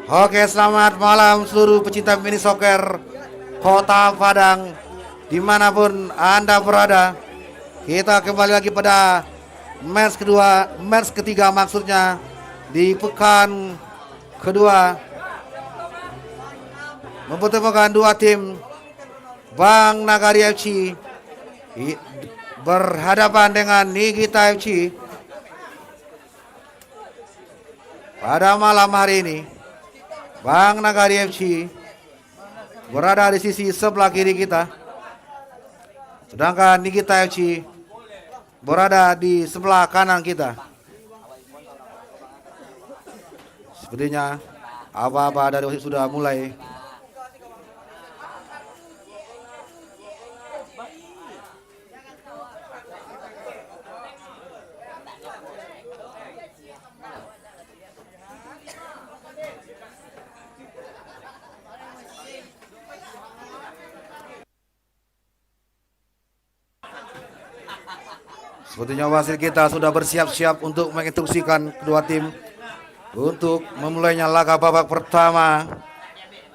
Oke, selamat malam seluruh pecinta mini soccer Kota Padang, dimanapun Anda berada. Kita kembali lagi pada match ketiga maksudnya, di pekan kedua, mempertemukan dua tim. Bang Nagari FC berhadapan dengan Nikita FC. Pada malam hari ini, Bang Nagari FC berada di sisi sebelah kiri kita, sedangkan Nikita FC berada di sebelah kanan kita. Sepertinya apa-apa dari wasit sudah mulai. Sepertinya wasit kita sudah bersiap-siap untuk menginstruksikan kedua tim untuk memulainya laga babak pertama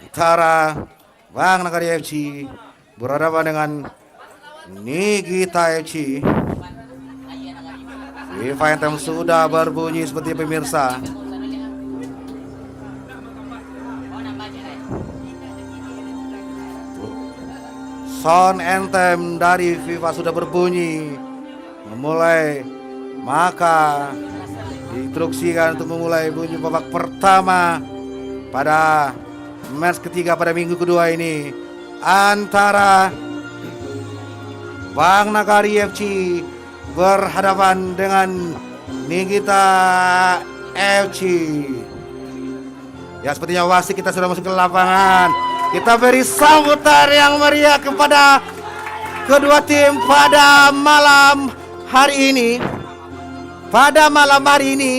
antara Bang Nagari FC berhadapan dengan Nikita FC. FIFA Anthem sudah berbunyi seperti pemirsa. Sound Anthem dari FIFA sudah berbunyi memulai, maka diinstruksikan untuk memulai bunyi babak pertama pada match ketiga pada minggu kedua ini antara Bang Nagari FC berhadapan dengan Nikita FC. Ya, sepertinya wasit kita sudah masuk ke lapangan. Kita beri sambutan yang meriah kepada kedua tim pada malam hari ini. Pada malam hari ini,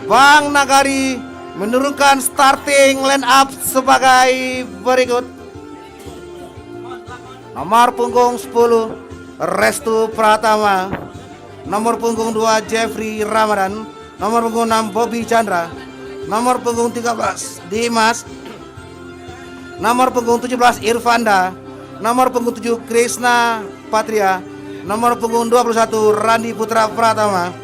Bang Nagari menurunkan starting line up sebagai berikut. Nomor punggung 10 Restu Pratama, nomor punggung 2 Jeffrey Ramadan, nomor punggung 6 Bobby Chandra, nomor punggung 13 Dimas, nomor punggung 17 Irfanda, nomor punggung 7 Krishna Patria, nomor punggung 21 Randi Putra Pratama,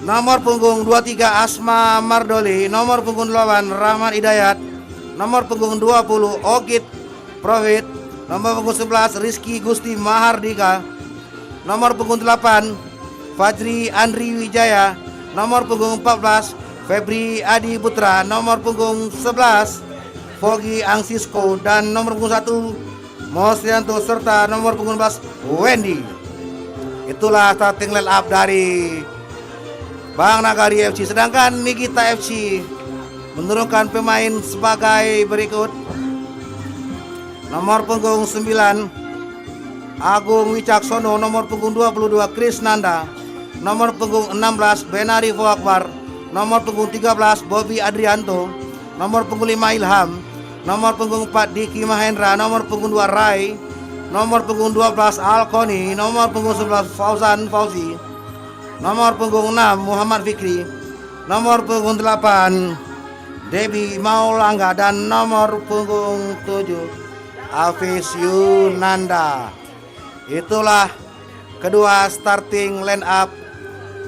nomor punggung 23 Asma Mardoli, nomor punggung 8 Rahman Hidayat, nomor punggung 20 Ogit Profit, nomor punggung 11 Rizky Gusti Mahardika, nomor punggung 8 Fajri Andri Wijaya, nomor punggung 14 Febri Adi Putra, nomor punggung 11 Fogi Angsisko, dan nomor punggung 1 Mosrianto, serta nomor punggung 14 Wendy. Itulah starting line up dari Bang Nagari FC. Sedangkan Nikita FC menurunkan pemain sebagai berikut. Nomor punggung 9 Agung Wicaksono, nomor punggung 22 Krisnanda, nomor punggung 16 Benari Akbar, nomor punggung 13 Bobby Adrianto, nomor punggung 5 Ilham, nomor punggung 4 Diki Mahendra, nomor punggung 2 Rai, nomor punggung 12 Alkoni, nomor punggung 11 Fauzan Fauzi, nomor punggung 6 Muhammad Fikri, nomor punggung 8 Debi Maulangga, dan nomor punggung 7 Hafiz Yunanda. Itulah kedua starting line up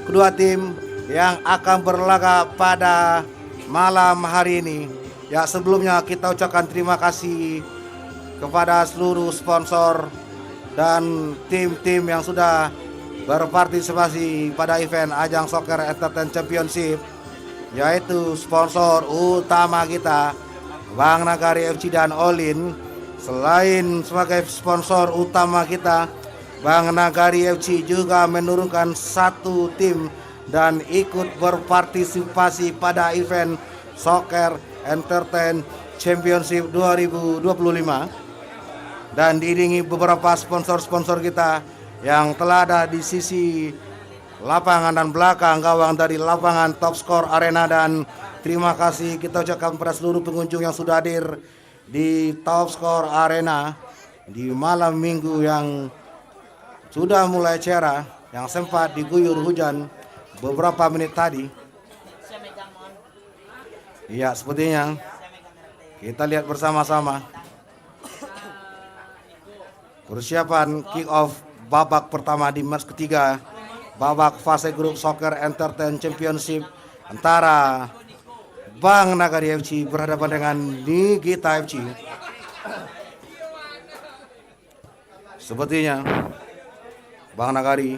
kedua tim yang akan berlaga pada malam hari ini. Ya, sebelumnya kita ucapkan terima kasih kepada seluruh sponsor dan tim-tim yang sudah berpartisipasi pada event Ajang Soccer Entertainment Championship, yaitu sponsor utama kita Bang Nagari FC dan Olin. Selain sebagai sponsor utama kita, Bang Nagari FC juga menurunkan satu tim dan ikut berpartisipasi pada event Soccer Entertainment Championship 2025, dan diiringi beberapa sponsor-sponsor kita yang telah ada di sisi lapangan dan belakang gawang dari lapangan Top Score Arena. Dan terima kasih kita ucapkan pada seluruh pengunjung yang sudah hadir di Top Score Arena di malam minggu yang sudah mulai cerah, yang sempat diguyur hujan beberapa menit tadi. Iya, sepertinya kita lihat bersama-sama persiapan kick off babak pertama di match ketiga babak fase grup Soccer Entertain Championship antara Bang Nagari FC berhadapan dengan Nigita FC. Sepertinya Bang Nagari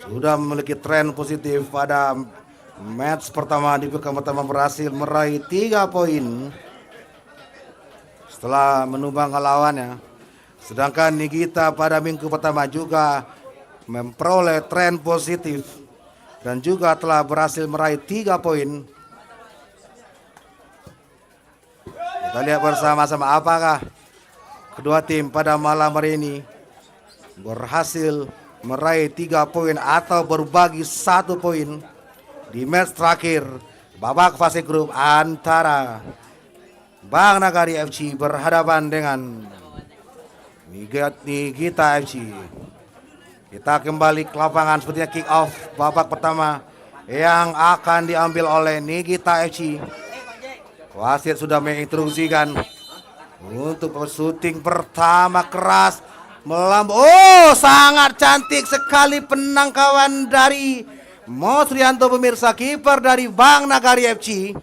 sudah memiliki tren positif pada match pertama. Di pekan pertama berhasil meraih 3 poin setelah menumbang lawannya. Sedangkan Nigita pada minggu pertama juga memperoleh tren positif dan juga telah berhasil meraih 3 poin. Kita lihat bersama-sama apakah kedua tim pada malam hari ini berhasil meraih 3 poin atau berbagi 1 poin di match terakhir babak fase grup antara Bang Nagari FC berhadapan dengan Nigita FC. Kita kembali ke lapangan, sepertinya kick off babak pertama yang akan diambil oleh Nigita FC. Wasit sudah menginstruksikan untuk syuting pertama keras melambung. Oh, sangat cantik sekali penangkapan dari Mos Rianto pemirsa, kiper dari Bang Nagari FC.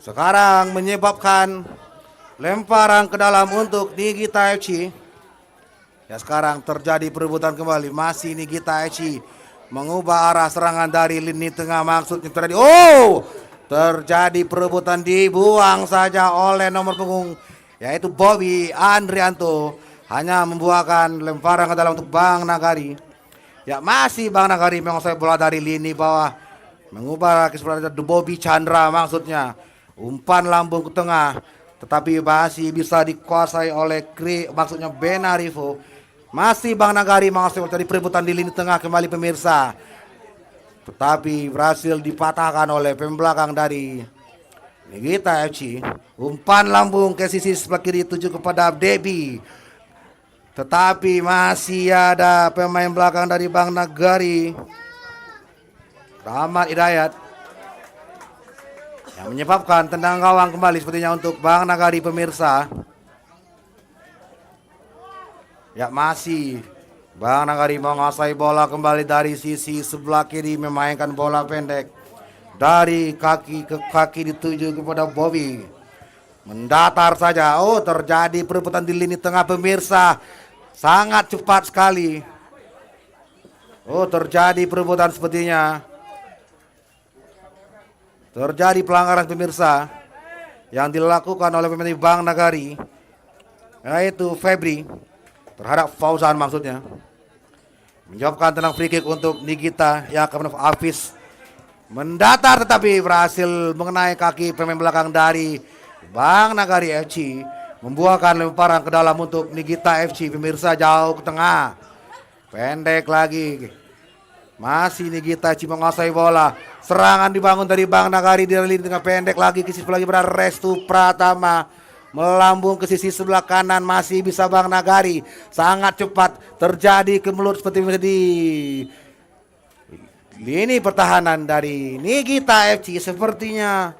Sekarang menyebabkan lemparan ke dalam untuk Nigita FC. Ya, sekarang terjadi perebutan kembali. Masih Nigita FC mengubah arah serangan dari lini tengah, maksudnya terjadi. Oh, terjadi perebutan, dibuang saja oleh nomor punggung yaitu Bobby Andrianto. Hanya membuahkan lemparan ke dalam untuk Bang Nagari. Ya, masih Bang Nagari menguasai bola dari lini bawah, mengubah kesempatan Bobby Chandra, maksudnya umpan lambung ke tengah, tetapi masih bisa dikuasai oleh maksudnya Benarivo. Masih Bang Nagari menguasai dari perebutan di lini tengah kembali pemirsa, tetapi berhasil dipatahkan oleh pembelakang dari Nigita FC. Umpan lambung ke sisi sebelah kiri tuju kepada Debbie, tetapi masih ada pemain belakang dari Bang Nagari, Rahmat Hidayat, yang menyebabkan tendang gawang kembali sepertinya untuk Bang Nagari pemirsa. Ya, masih Bang Nagari menguasai bola kembali dari sisi sebelah kiri, memainkan bola pendek dari kaki ke kaki dituju kepada Bobby. Mendatar saja. Oh, terjadi perebutan di lini tengah pemirsa. Sangat cepat sekali. Oh, terjadi perebutan sepertinya. Terjadi pelanggaran pemirsa yang dilakukan oleh pemain Bang Nagari, yaitu Febri terhadap Fauzan, maksudnya menjawabkan tenang free kick untuk Nigita yang akan Hafiz mendatar, tetapi berhasil mengenai kaki pemain belakang dari Bang Nagari FC, membuahkan lemparan ke dalam untuk Nigita FC pemirsa, jauh ke tengah, pendek lagi. Masih Nigita FC menguasai bola. Serangan dibangun dari Bang Nagari di lini tengah, pendek lagi ke sisi lagi berada Restu Pratama, melambung ke sisi sebelah kanan, masih bisa Bang Nagari. Sangat cepat terjadi kemelut seperti di lini pertahanan dari Nigita FC. Sepertinya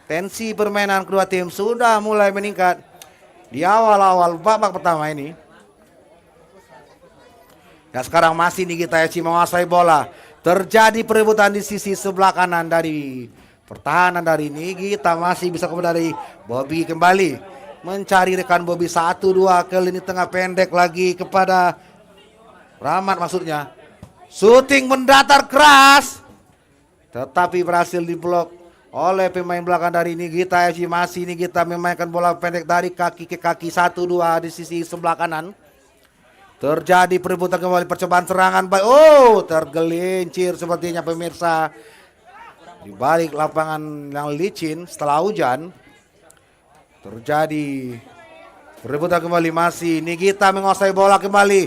tensi permainan kedua tim sudah mulai meningkat di awal-awal babak pertama ini. Ya, sekarang masih Nigita FC menguasai bola. Terjadi perebutan di sisi sebelah kanan dari pertahanan dari Nigita, masih bisa kepada dari Bobby kembali mencari rekan Bobby, 1-2 ke lini tengah, pendek lagi kepada Rahmat, maksudnya syuting mendatar keras tetapi berhasil diblok oleh pemain belakang dari Nigita FC. Masih Nigita memainkan bola pendek dari kaki ke kaki, 1-2 di sisi sebelah kanan. Terjadi perebutan kembali, percobaan serangan baik. Oh, tergelincir sepertinya pemirsa di balik lapangan yang licin setelah hujan. Terjadi perebutan kembali, masih Nigita menguasai bola kembali.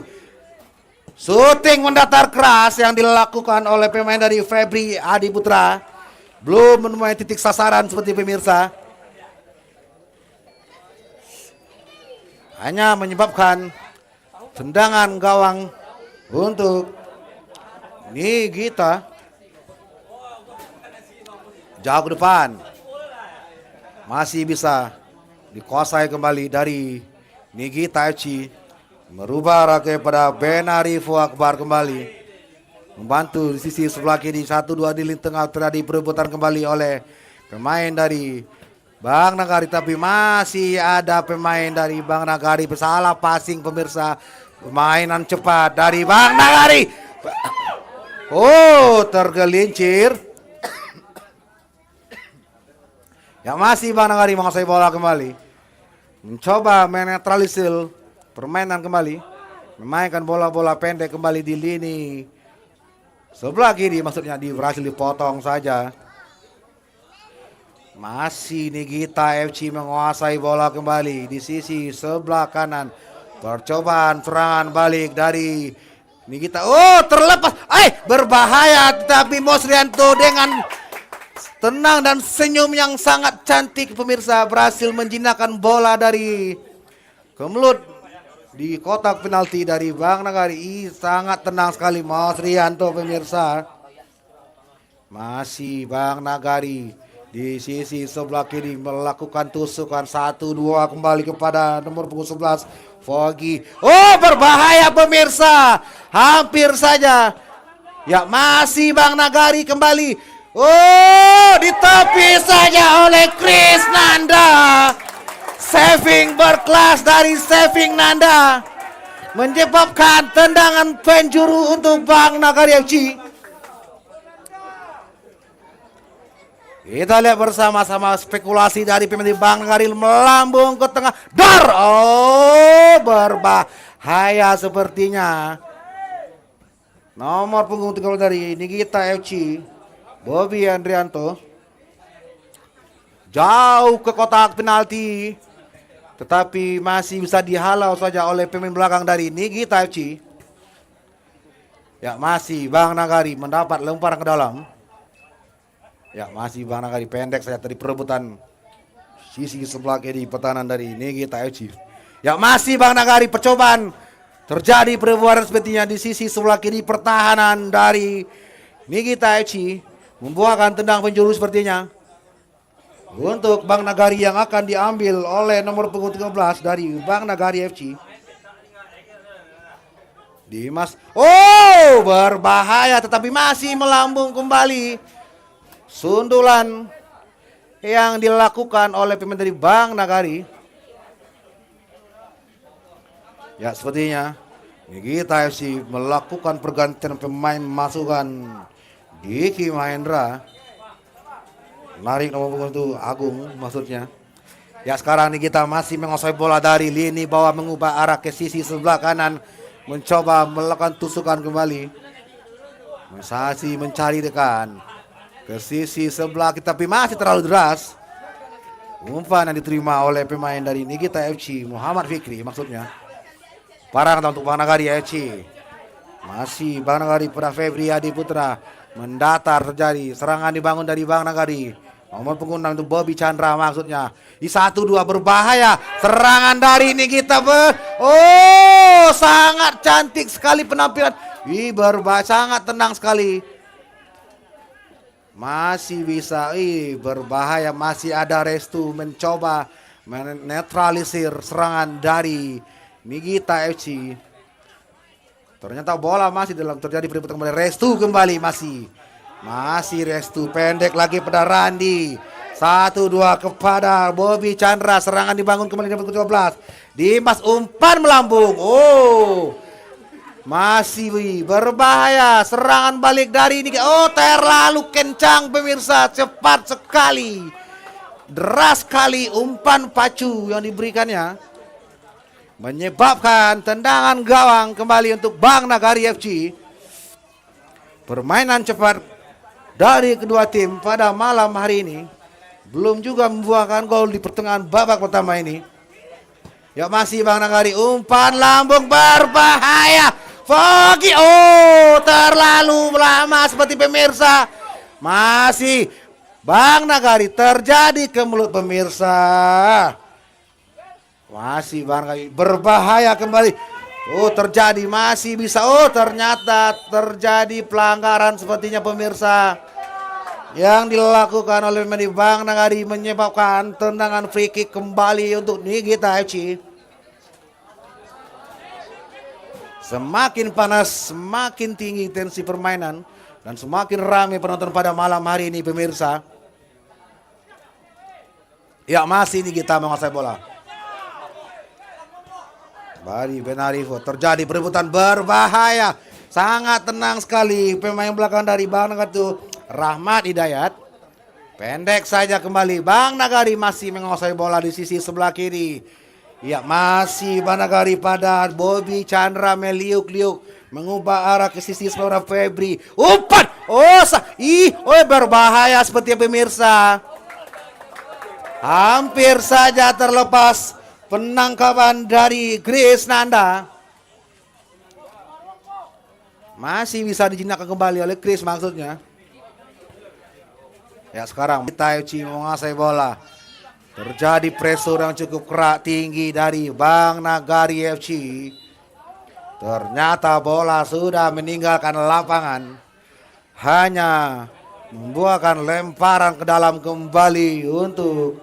Syuting mendatar keras yang dilakukan oleh pemain dari Febri Adi Putra, belum menemui titik sasaran seperti pemirsa. Hanya menyebabkan tendangan gawang untuk Nigita. Jauh ke depan. Masih bisa dikuasai kembali dari Nigita FC. Merubah arah kepada Benari Fuakbar kembali. Membantu di sisi sebelah kiri. 1-2 di lini tengah terjadi perebutan kembali oleh pemain dari Bang Nagari. Tapi masih ada pemain dari Bang Nagari. Salah passing pemirsa. Permainan cepat dari Bang Nagari. Oh, tergelincir. Ya masih Bang Nagari menguasai bola kembali. Mencoba menetralisir permainan kembali. Memainkan bola-bola pendek kembali di lini sebelah kiri, maksudnya berhasil dipotong saja. Masih Nigita FC menguasai bola kembali di sisi sebelah kanan. Percobaan serangan balik dari Nigita. Oh, terlepas. Berbahaya, tetapi Mosrianto dengan tenang dan senyum yang sangat cantik pemirsa berhasil menjinakkan bola dari kemelut di kotak penalti dari Bang Nagari. Sangat tenang sekali Mas Rianto pemirsa. Masih Bang Nagari di sisi sebelah kiri melakukan tusukan 1-2 kembali kepada nomor punggung 11 Foggy. Oh, berbahaya pemirsa. Hampir saja. Ya masih Bang Nagari kembali. Oh, ditepi saja oleh Chris Nanda. Saving berkelas dari Saving Nanda menyebabkan tendangan penjuru untuk Bang Nagari FC. Kita lihat bersama-sama spekulasi dari pemain Bang Nagari melambung ke tengah. Dar! Oh, berbahaya sepertinya. Nomor punggung 30 dari Nigita FC, Bobby Andrianto. Jauh ke kotak penalti, tetapi masih bisa dihalau saja oleh pemain belakang dari Nigita FC. Ya masih Bang Nagari mendapat lemparan ke dalam. Ya masih Bang Nagari pendek saja dari perebutan sisi sebelah kiri pertahanan dari Nigita FC. Ya masih Bang Nagari percobaan terjadi perebutan sepertinya di sisi sebelah kiri pertahanan dari Nigita FC. Membuahkan tendang penjuru sepertinya untuk Bang Nagari yang akan diambil oleh nomor punggung 13 dari Bang Nagari FC. Dimas. Oh, berbahaya tetapi masih melambung kembali. Sundulan yang dilakukan oleh pemain dari Bang Nagari. Ya sepertinya Nigita FC melakukan pergantian pemain masukan. Diki Mahendra menarik nomor punggung itu Agung maksudnya. Ya sekarang Nigita masih menguasai bola dari lini bawah, mengubah arah ke sisi sebelah kanan, mencoba melakukan tusukan kembali. Masih mencari dekan ke sisi sebelah kita, tapi masih terlalu deras. Umpan yang diterima oleh pemain dari Nigita FC, Muhammad Fikri maksudnya. Parang untuk Bang Nagari FC. Masih Bang Nagari pada Febri Adi Putra. Mendatar terjadi serangan dibangun dari Bang Nagari. Nomor punggung 6 untuk Bobby Chandra maksudnya. Di 1-2 berbahaya. Serangan dari Nigita. Oh, sangat cantik sekali penampilan. Berbahaya, sangat tenang sekali. Masih bisa, berbahaya. Masih ada Restu mencoba menetralisir serangan dari Nigita FC. Ternyata bola masih dalam terjadi perebutan kembali. Restu kembali masih Restu pendek lagi pada Randi. 1-2 kepada Bobby Chandra. Serangan dibangun kembali nomor 17. Dimas umpan melambung. Oh, masih berbahaya. Serangan balik dari ini. Oh, terlalu kencang pemirsa. Cepat sekali. Deras sekali umpan pacu yang diberikannya. Menyebabkan tendangan gawang kembali untuk Bang Nagari FC. Permainan cepat dari kedua tim pada malam hari ini belum juga membuahkan gol di pertengahan babak pertama ini. Ya masih Bang Nagari, umpan lambung berbahaya. Foggy, oh terlalu lama seperti pemirsa. Masih Bang Nagari terjadi ke mulut pemirsa. Masih Bang Nagari berbahaya kembali. Oh terjadi, masih bisa. Oh ternyata terjadi pelanggaran sepertinya pemirsa. yang dilakukan oleh Bang Nagari menyebabkan tendangan free kick kembali untuk Nigita FC. Semakin panas, semakin tinggi tensi permainan dan semakin ramai penonton pada malam hari ini pemirsa. Ya, masih Nigita menguasai bola. Bari Benarifo, terjadi perebutan berbahaya. Sangat tenang sekali pemain belakang dari Bang Nagari itu Rahmat Hidayat. Pendek saja kembali. Bang Nagari masih menguasai bola di sisi sebelah kiri. Ya, masih Bang Nagari pada Bobby Chandra meliuk-liuk mengubah arah ke sisi sebelah Febri. Umpan. Berbahaya seperti pemirsa. Hampir saja terlepas penangkapan dari Chris Nanda. Masih bisa dijinakkan kembali oleh Chris maksudnya. Ya, sekarang kita FC menguasai bola. Terjadi pressure yang cukup keras tinggi dari Bang Nagari FC. Ternyata bola sudah meninggalkan lapangan. Hanya membuahkan lemparan ke dalam kembali untuk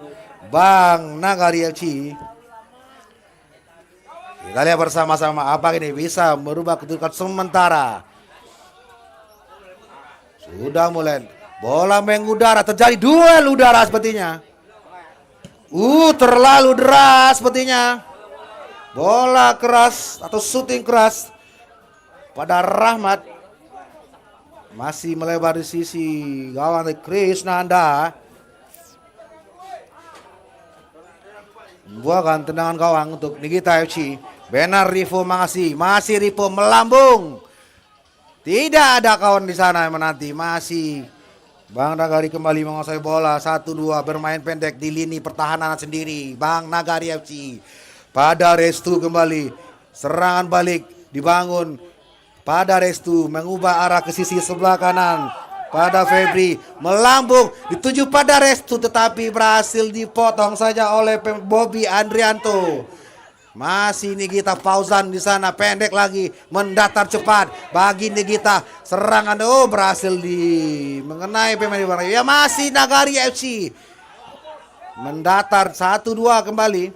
Bang Nagari FC. Kita lihat bersama-sama apa ini bisa merubah kedudukan sementara. Sudah mulai bola mengudara, terjadi duel udara sepertinya. Terlalu deras sepertinya. Bola keras atau shooting keras pada Rahmat. Masih melebar di sisi gawang Chris Nanda. Membuahkan tendangan gawang untuk Nigita FC. Benar Rivo masih Rivo melambung. Tidak ada kawan di sana yang menanti. Masih Bang Nagari kembali menguasai bola. 1-2 bermain pendek di lini pertahanan sendiri. Bang Nagari FC. Pada Restu kembali. Serangan balik dibangun. Pada Restu mengubah arah ke sisi sebelah kanan. Pada Febri melambung dituju pada Restu tetapi berhasil dipotong saja oleh Bobby Andrianto. Masih Nigita Fauzan di sana pendek lagi mendatar cepat bagi Nigita serangan berhasil mengenai pemain di. Ya, masih Nagari FC mendatar 1-2 kembali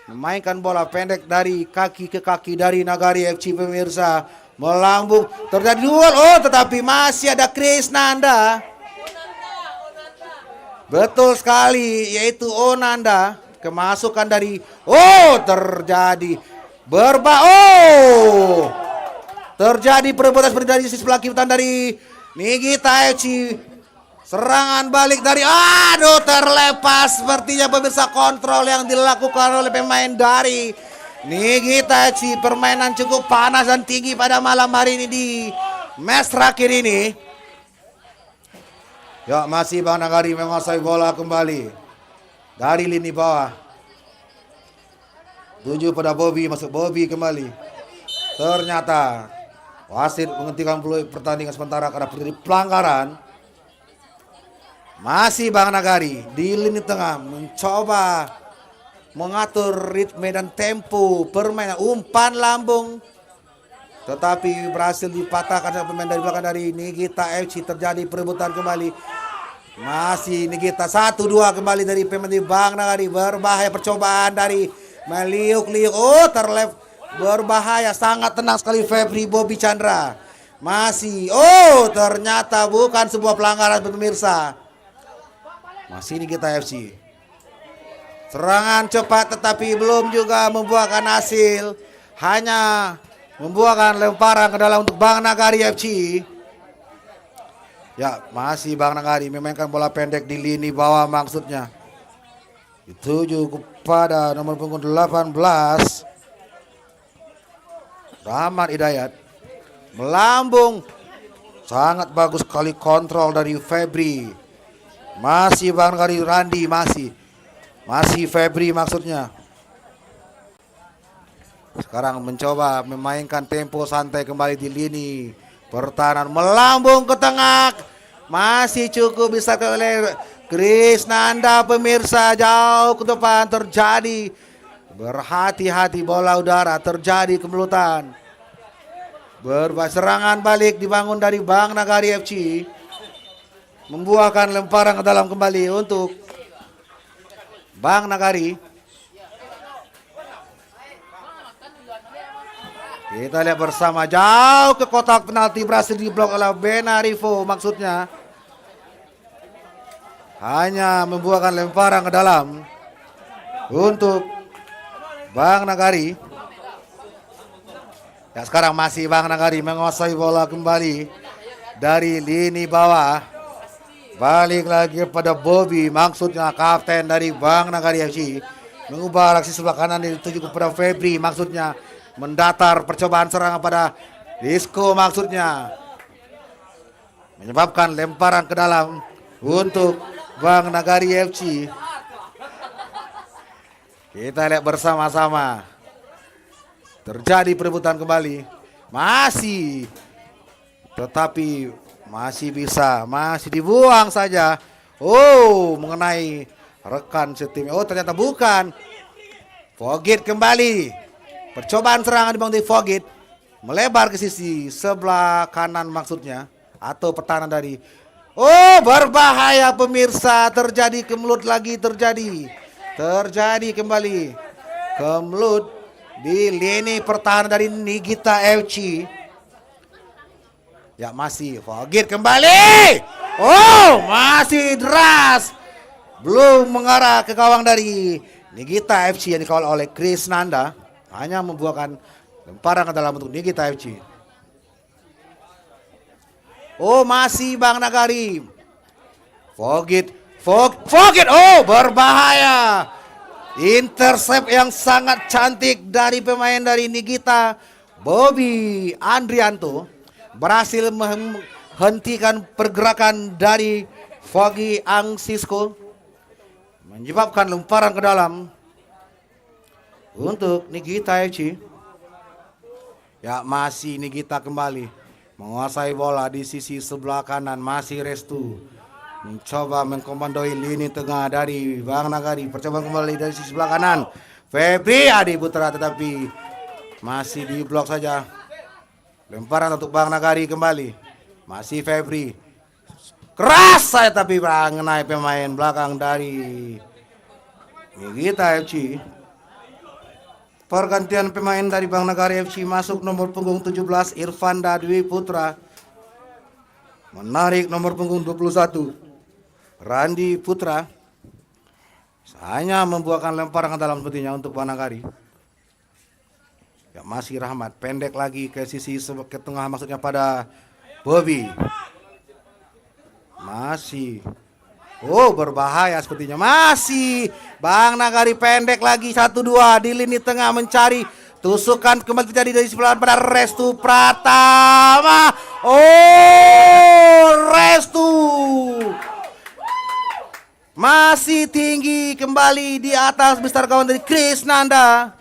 memainkan bola pendek dari kaki ke kaki dari Nagari FC pemirsa. Melambung terjadi duel tetapi masih ada Chris Nanda. Betul sekali yaitu Onanda. Kemasukan dari terjadi terjadi perebutan seperti dari sisi sebelah kiri dari Nigita FC. Serangan balik dari terlepas sepertinya pemirsa kontrol yang dilakukan oleh pemain dari Nigita FC. Permainan cukup panas dan tinggi pada malam hari ini di match terakhir ini. Ya, masih Bang Nagari menguasai bola kembali dari lini bawah. Tuju pada Bobby, masuk Bobby kembali. Ternyata wasit menghentikan pertandingan sementara karena terjadi pelanggaran. Masih Bang Nagari di lini tengah mencoba mengatur ritme dan tempo permainan. Umpan lambung tetapi berhasil dipatahkan oleh pemain dari belakang dari Nigita FC. Terjadi perebutan kembali. Masih Nigita 1-2 kembali dari pemain di Bang Nagari. Berbahaya percobaan dari meliuk-liuk. Berbahaya, sangat tenang sekali Febri Bobby Chandra. Masih ternyata bukan sebuah pelanggaran pemirsa. Masih Nigita FC. Serangan cepat tetapi belum juga membuahkan hasil. Hanya membuahkan lemparan ke dalam untuk Bang Nagari FC. Ya, masih Bang Nagari memainkan bola pendek di lini bawah maksudnya. Dituju kepada nomor punggung 18 Rahmat Hidayat. Melambung. Sangat bagus sekali kontrol dari Febri. Masih Bang Nagari Randi masih Febri maksudnya. Sekarang mencoba memainkan tempo santai kembali di lini pertahanan. Melambung ke tengah. Masih cukup bisa oleh Chris Nanda pemirsa. Jauh ke depan terjadi. Berhati-hati bola udara. Terjadi kemelutan. Serangan balik dibangun dari Bang Nagari FC. membuahkan lemparan ke dalam kembali untuk Bang Nagari. Kita lihat bersama, jauh ke kotak penalti, berhasil diblok oleh Benarivo. Maksudnya hanya membuahkan lemparan ke dalam untuk Bang Nagari. Ya, sekarang masih Bang Nagari menguasai bola kembali dari lini bawah. Balik lagi kepada Bobby, maksudnya kapten dari Bang Nagari FC. Mengubah aksi sebelah kanan dituju kepada Febri, maksudnya mendatar percobaan serangan pada Disco, maksudnya menyebabkan lemparan ke dalam untuk Bang Nagari FC. Kita lihat bersama-sama. Terjadi perebutan kembali. Masih. Tetapi masih bisa. Masih dibuang saja. Oh, mengenai rekan setim. Oh, ternyata bukan. Fogit kembali. Percobaan serangan di Fogit, melebar ke sisi sebelah kanan maksudnya, atau pertahanan dari. Oh, berbahaya pemirsa, terjadi kemelut lagi, terjadi kembali kemelut di lini pertahanan dari Nigita FC. Ya, masih Fogit kembali. Oh, masih deras, belum mengarah ke gawang dari Nigita FC yang dikawal oleh Chris Nanda. Hanya membuahkan lemparan ke dalam untuk Nigita FC. Oh, masih Bang Nagari. Fogit. Oh, berbahaya. Intercept yang sangat cantik dari pemain dari Nigita, Bobby Andrianto. Berhasil menghentikan pergerakan dari Fogi Angsisko. Menyebabkan lemparan ke dalam untuk Nigita FC. Ya, masih Nigita kembali menguasai bola di sisi sebelah kanan. Masih Restu mencoba mengkomandoi lini tengah dari Bang Nagari. Percobaan kembali dari sisi sebelah kanan, Febri Adi Putra, tetapi masih di blok saja. Lemparan untuk Bang Nagari kembali. Masih Febri. Keras saya tapi mengenai pemain belakang dari Nigita FC. Pergantian pemain dari Bang Nagari FC, masuk nomor punggung 17 Irfanda Dwi Putra. Menarik nomor punggung 21 Randi Putra. Hanya membuahkan lemparan ke dalam sepertinya untuk Bang Nagari. Ya, masih Rahmat, pendek lagi ke sisi ke tengah, maksudnya pada Bobby. Masih. Oh, berbahaya sepertinya. Masih Bang Nagari pendek lagi 1-2 di lini tengah mencari tusukan kembali terjadi dari sebelah pada Restu Pratama. Oh, Restu masih tinggi kembali di atas besar gawang dari Chris Nanda,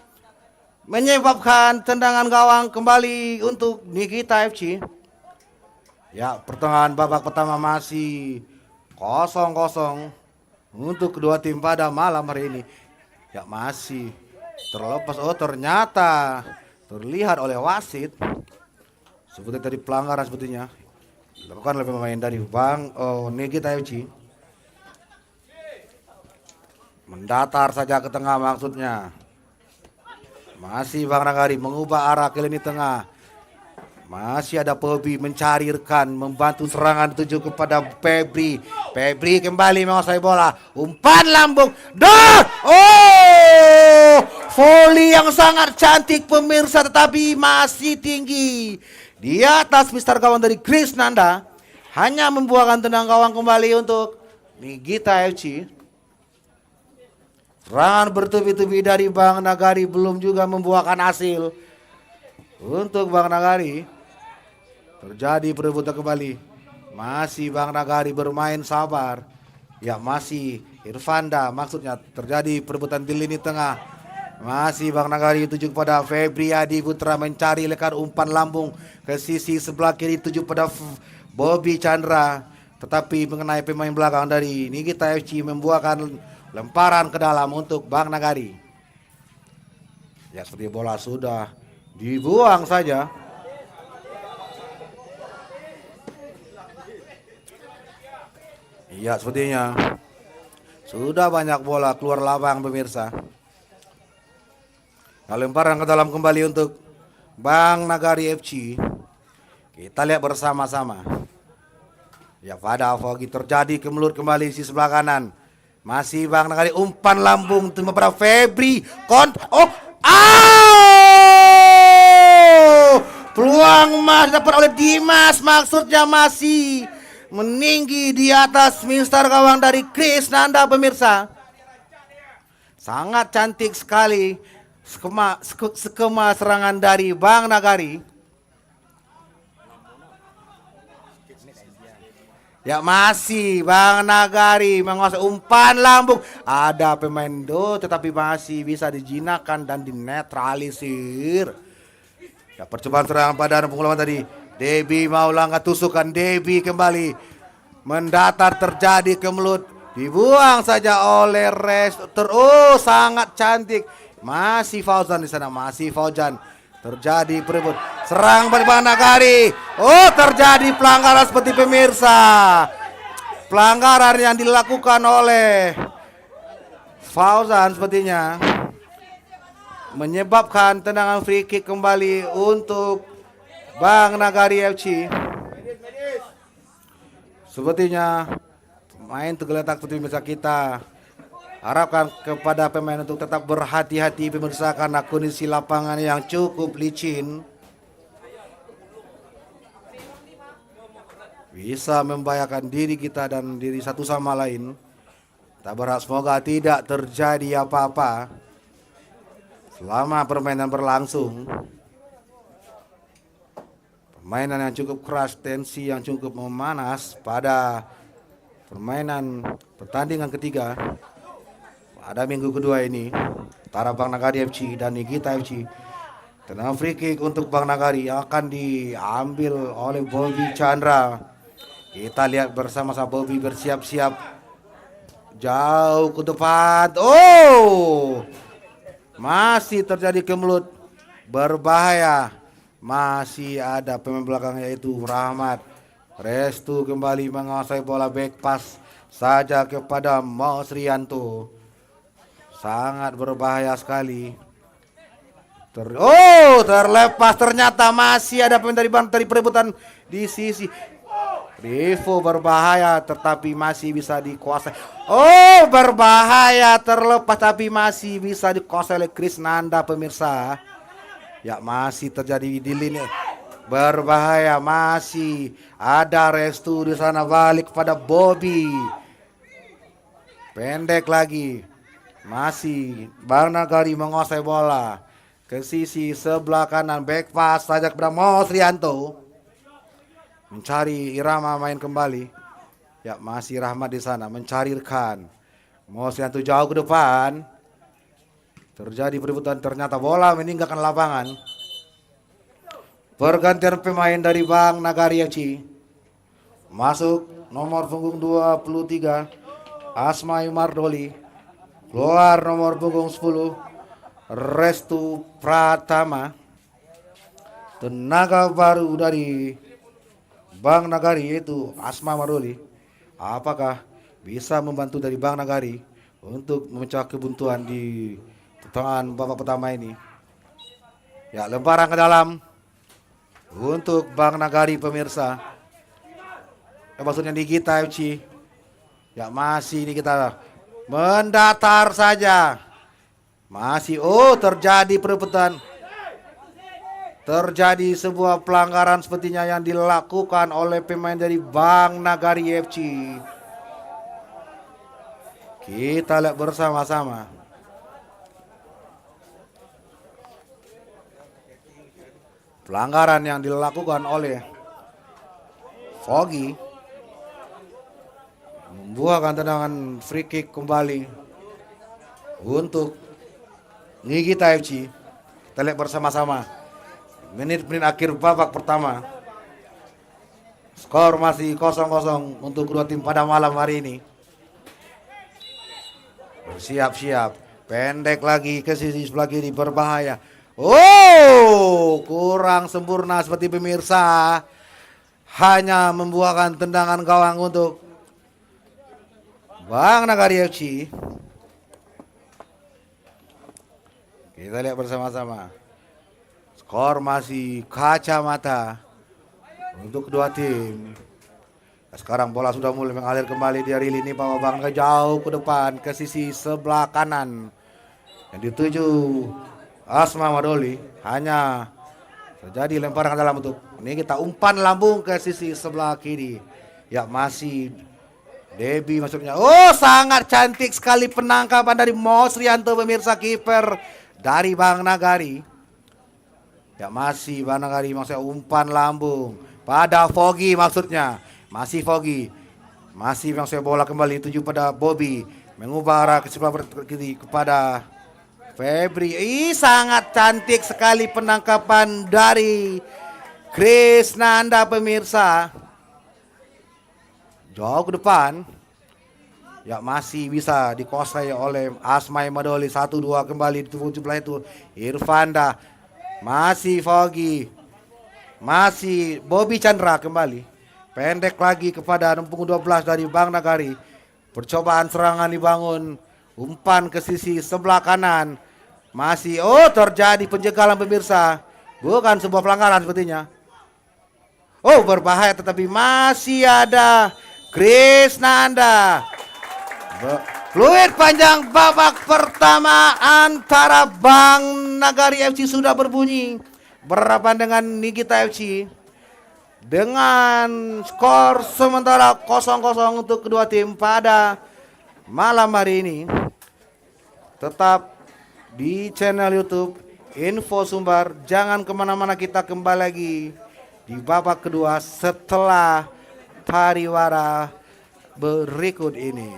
menyebabkan tendangan gawang kembali untuk Nigita FC. Ya, pertengahan babak pertama masih 0-0 untuk kedua tim pada malam hari ini. Ya, masih terlepas. Oh, ternyata terlihat oleh wasit seperti tadi pelanggaran sepertinya dilakukan oleh pemain dari Bang Nigita FC. Mendatar saja ke tengah maksudnya. Masih Bang Nagari mengubah arah ke lini tengah. Masih ada Bobby mencari rekan, membantu serangan dituju kepada Febri. Febri kembali menguasai bola. Umpan lambung. Oh, volley yang sangat cantik pemirsa, tetapi masih tinggi di atas mistar gawang dari Chris Nanda. Hanya membuahkan tendang gawang kembali untuk Nigita FC. Serangan bertubi-tubi dari Bang Nagari belum juga membuahkan hasil untuk Bang Nagari. Terjadi perebutan kembali. Masih Bang Nagari bermain sabar. Ya, masih Irfanda, maksudnya terjadi perebutan di lini tengah. Masih Bang Nagari tuju kepada Febri Adi Putra mencari lekar umpan lambung ke sisi sebelah kiri tuju pada Bobby Chandra. Tetapi mengenai pemain belakang dari Nigita FC, membuahkan lemparan ke dalam untuk Bang Nagari. Ya, seperti bola sudah dibuang saja. Iya, sepertinya sudah banyak bola keluar lapang pemirsa. Nah, lemparan ke dalam kembali untuk Bang Nagari FC. Kita lihat bersama-sama. Ya, pada Fogi terjadi kemelut kembali di sebelah kanan. Masih Bang Nagari, umpan lambung kepada Febri. Peluang emas dapat oleh Dimas, maksudnya masih meninggi di atas Mister gawang dari Krisnanda pemirsa. Sangat cantik sekali skema serangan dari Bang Nagari. Ya, masih Bang Nagari menguasai umpan lambung. Ada pemain tetapi masih bisa dijinakan dan dinetralisir. Ya, percobaan serangan pada pengulangan tadi. Debi mau langkah tusukan. Debi kembali mendatar, terjadi kemelut. Dibuang saja oleh sangat cantik. Masih Fauzan di sana, masih Fauzan. Terjadi perebut. Serang balik Bang Nagari. Terjadi pelanggaran seperti pemirsa. Pelanggaran yang dilakukan oleh Fauzan sepertinya menyebabkan tendangan free kick kembali untuk Bang Nagari FC. Sepertinya main tergeletak seperti pemirsa. Kita harapkan kepada pemain untuk tetap berhati-hati pemirsa, karena kondisi lapangan yang cukup licin bisa membahayakan diri kita dan diri satu sama lain. Kita berharap semoga tidak terjadi apa-apa selama permainan berlangsung. Permainan yang cukup keras, tensi yang cukup memanas pada permainan pertandingan ketiga pada minggu kedua ini antara Bang Nagari FC dan Nikita FC. Tendangan free kick untuk Bang Nagari yang akan diambil oleh Bobby Chandra. Kita lihat bersama-sama Bobby bersiap-siap jauh ke depan. Masih terjadi kemelut berbahaya. Masih ada pemain belakang yaitu Rahmat. Restu kembali menguasai bola, back pass saja kepada Mas Rianto. Sangat berbahaya sekali. Terlepas, ternyata masih ada pemain dari perebutan di sisi. Revo berbahaya tetapi masih bisa dikuasai. Berbahaya, terlepas tapi masih bisa dikuasai oleh Krisnanda pemirsa. Ya, masih terjadi di lini berbahaya, masih ada Restu di sana, balik pada Bobby. Pendek lagi. Masih Bang Nagari menguasai bola ke sisi sebelah kanan, back pass saja kepada Mas Rianto. Mencari irama main kembali. Ya, masih Rahmat di sana mencari rekan. Mas Rianto jauh ke depan. Terjadi perebutan, ternyata bola meninggalkan lapangan. Pergantian pemain dari Bang Nagari FC. Masuk nomor punggung 23 Asmai Mardoli. Keluar nomor punggung 10 Restu Pratama. Tenaga baru dari Bang Nagari yaitu Asma Mardoli. Apakah bisa membantu dari Bang Nagari untuk memecah kebuntuan di pertengahan babak pertama ini? Ya, lemparan ke dalam untuk Bang Nagari pemirsa. Maksudnya Nikita FC. Ya, masih ini kita mendatar saja. Masih terjadi perebutan. Terjadi sebuah pelanggaran sepertinya yang dilakukan oleh pemain dari Bang Nagari FC. Kita lihat bersama-sama. Pelanggaran yang dilakukan oleh Fogi membuahkan tendangan free kick kembali untuk Nikita FC. Kita lihat bersama-sama menit-menit akhir babak pertama. Skor masih 0-0 untuk kedua tim pada malam hari ini. Bersiap-siap, pendek lagi ke sisi sebelah kiri, berbahaya. Kurang sempurna seperti pemirsa. Hanya membuahkan tendangan gawang untuk Bang Nagari FC. Kita lihat bersama-sama. Skor masih kacamata untuk kedua tim. Sekarang bola sudah mulai mengalir kembali dari lini bawah Bang jauh ke depan ke sisi sebelah kanan. Yang dituju Asma Madoli, hanya terjadi lemparan dalam bentuk. Ini kita umpan lambung ke sisi sebelah kiri. Ya masih Debbie maksudnya. Oh sangat cantik sekali penangkapan dari Mosrianto pemirsa, kiper dari Bang Nagari. Ya masih Bang Nagari maksudnya umpan lambung pada Foggy maksudnya. Masih Foggy. Masih maksudnya bola kembali tuju pada Bobby. Mengubah arah ke sebelah kiri kepada Febri. Sangat cantik sekali penangkapan dari Krisnanda pemirsa. Jauh ke depan. Ya masih bisa dikuasai oleh Asmai Madoli. 1-2 kembali di sebelah itu. Irfanda. Masih Foggy. Masih Bobby Chandra kembali. Pendek lagi kepada punggung 12 dari Bang Nagari. Percobaan serangan dibangun. Umpan ke sisi sebelah kanan. Masih terjadi penjagalan pemirsa. Bukan sebuah pelanggaran sepertinya. Berbahaya tetapi masih ada Krisnanda. Fluid panjang babak pertama antara Bang Nagari FC sudah berbunyi berhadapan dengan Nikita FC dengan skor sementara 0-0 untuk kedua tim pada malam hari ini. Tetap di channel YouTube Info Sumbar, jangan kemana-mana, kita kembali lagi di babak kedua setelah pariwara berikut ini.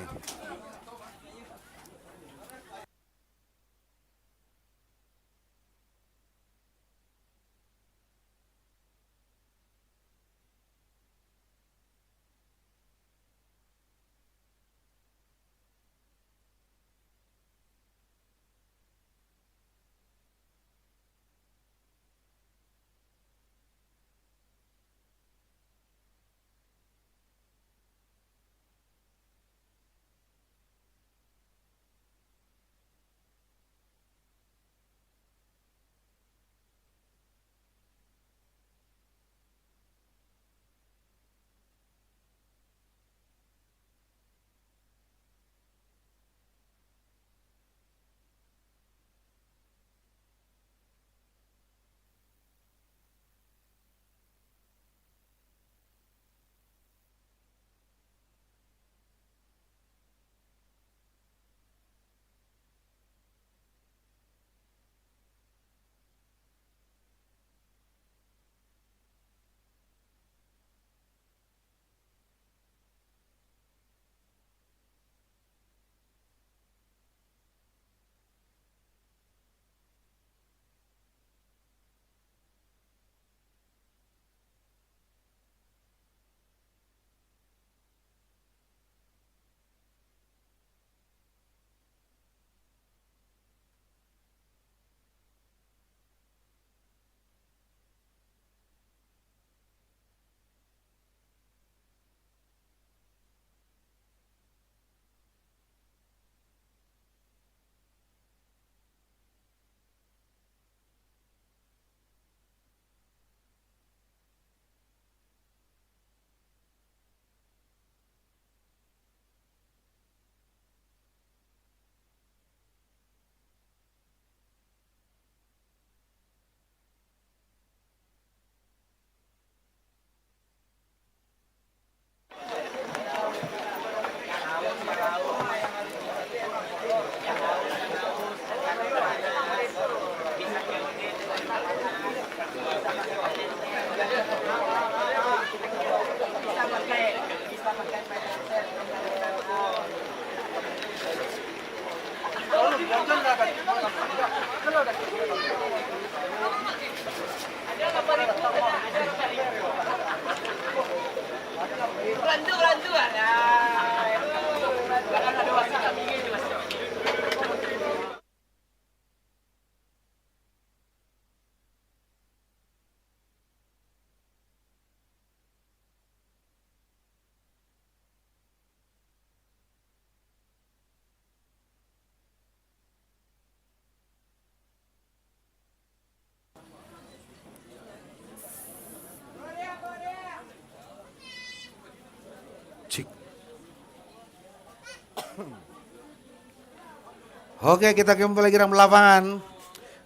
Oke, kita kembali lagi dalam lapangan.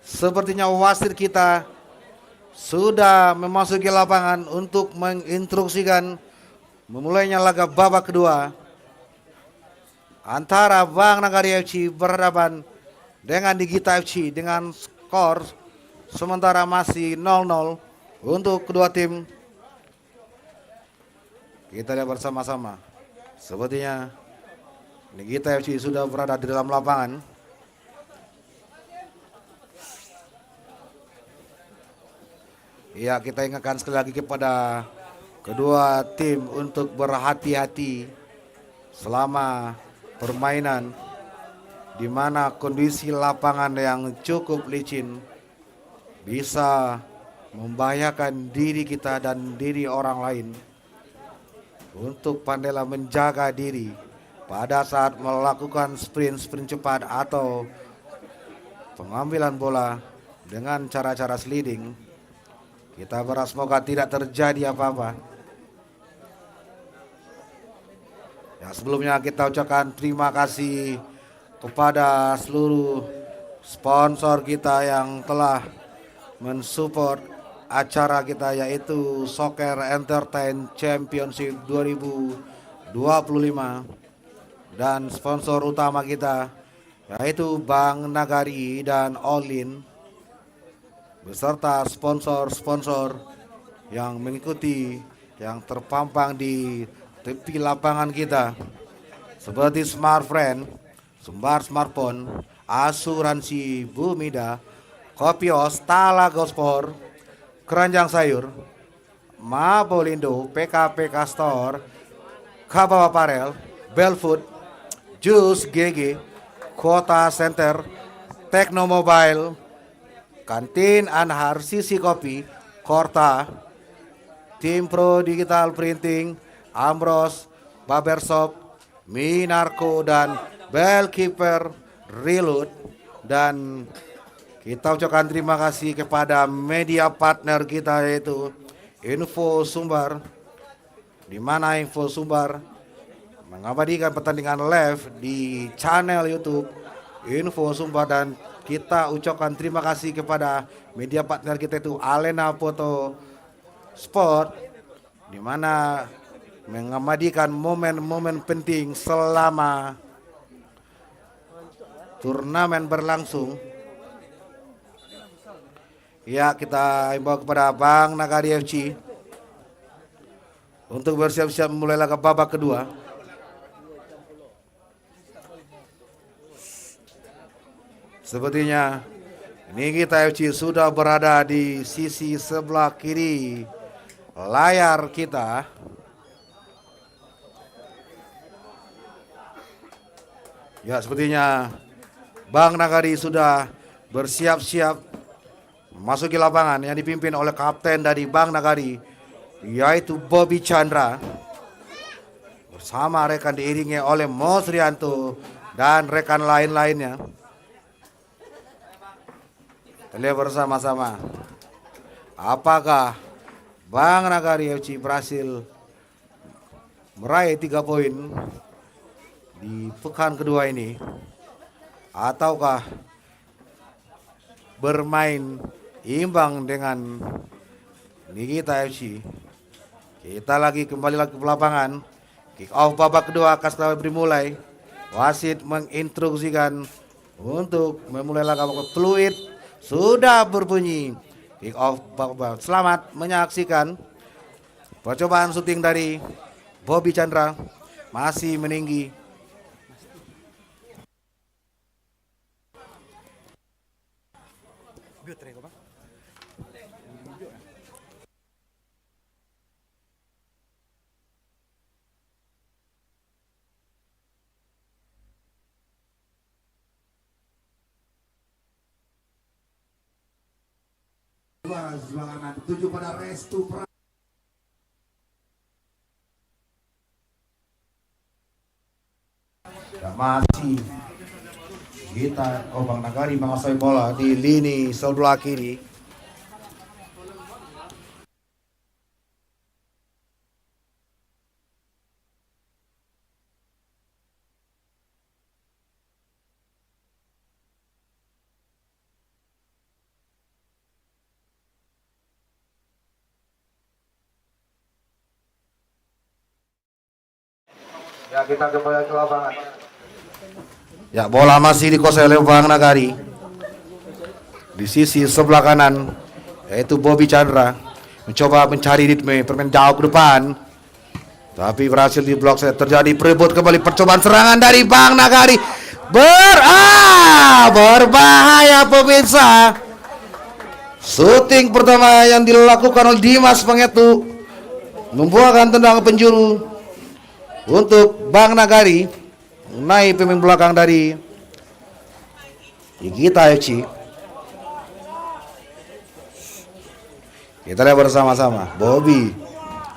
Sepertinya wasit kita sudah memasuki lapangan untuk menginstruksikan memulainya laga babak kedua antara Bang Nagari FC berhadapan dengan Digita FC dengan skor sementara masih 0-0 untuk kedua tim. Kita lihat bersama-sama. Sepertinya Digita FC sudah berada di dalam lapangan. Ya, kita ingatkan sekali lagi kepada kedua tim untuk berhati-hati selama permainan, di mana kondisi lapangan yang cukup licin bisa membahayakan diri kita dan diri orang lain. Untuk pandailah menjaga diri pada saat melakukan sprint cepat atau pengambilan bola dengan cara-cara sliding. Kita berharap semoga tidak terjadi apa-apa. Ya, sebelumnya kita ucapkan terima kasih kepada seluruh sponsor kita yang telah mensupport acara kita, yaitu Soccer Entertain Championship 2025, dan sponsor utama kita yaitu Bank Nagari dan Olin, beserta sponsor-sponsor yang mengikuti yang terpampang di tepi lapangan kita, seperti Smart Friend, Sumbar Smartphone, Asuransi Bumida, Kopios, Talagospor, Keranjang Sayur, Mapolindo, PKPK Store, Kabawa Parel, Belfood, Jus GG, Kota Center, Tekno Mobile, Kantin Anhar, Sisi Kopi, Korta, Tim Pro Digital Printing, Ambros, Barbershop, Minarko, dan Bellkeeper Reload. Dan kita ucapkan terima kasih kepada media partner kita, yaitu Info Sumbar, di mana Info Sumbar mengabadikan pertandingan live di channel YouTube Info Sumbar. Dan kita ucapkan terima kasih kepada media partner kita, itu Alena Foto Sport, di mana mengabadikan momen-momen penting selama turnamen berlangsung. Ya, kita imbau kepada Bang Nagari FC untuk bersiap-siap memulai laga babak kedua. Sepertinya Nigita FC sudah berada di sisi sebelah kiri layar kita. Ya, sepertinya Bang Nagari sudah bersiap-siap memasuki lapangan yang dipimpin oleh kapten dari Bang Nagari, yaitu Bobby Chandra, bersama rekan diiringi oleh Mos Rianto dan rekan lain-lainnya. Kita lihat bersama-sama apakah Bang Nagari FC berhasil meraih 3 poin di pekan kedua ini, ataukah bermain imbang dengan Nigita FC. Kita kembali lagi ke lapangan. Kick off babak kedua akan dimulai. Wasit menginstruksikan untuk memulai laga babak fluid sudah berbunyi. Kick off babak. Selamat menyaksikan percobaan syuting dari Bobby Chandra, masih meninggi. Jualan 7 pada Restu dan masih kita Bang Nagari menguasai bola di lini sebelah kiri. Ya, kita kembali ke lapangan. Ya, bola masih dikuasai oleh Bang Nagari. Di sisi sebelah kanan yaitu Bobby Chandra mencoba mencari ritme permain jauh ke depan, tapi berhasil diblok. Terjadi perebut kembali, percobaan serangan dari Bang Nagari. Berbahaya pemirsa. Shooting pertama yang dilakukan oleh Dimas Pangestu membuahkan tendangan penjuru untuk Bang Nagari, naik pemain belakang dari Nikita FC. Kita lihat bersama-sama. Bobby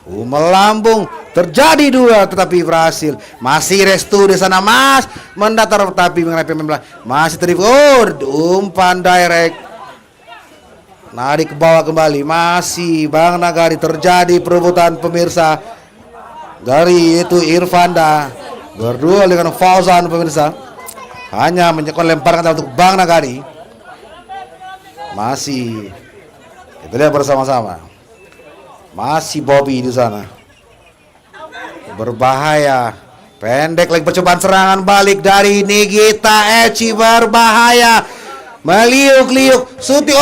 melambung, terjadi dua tetapi berhasil. Masih Restu di sana, Mas mendatar tapi mengenai pemain belakang. Masih tertipu. Umpan direct. Narik ke bawah kembali. Masih Bang Nagari, terjadi perebutan pemirsa. Dari itu Irfanda berdua dengan Fauzan pemirsa. Hanya menyekolahkan lemparan untuk Bang Nagari. Masih kita lihat bersama-sama. Masih Bobby di sana. Berbahaya. Pendek lagi percobaan serangan balik dari Nikita Eci, berbahaya. Meliuk-liuk Suti.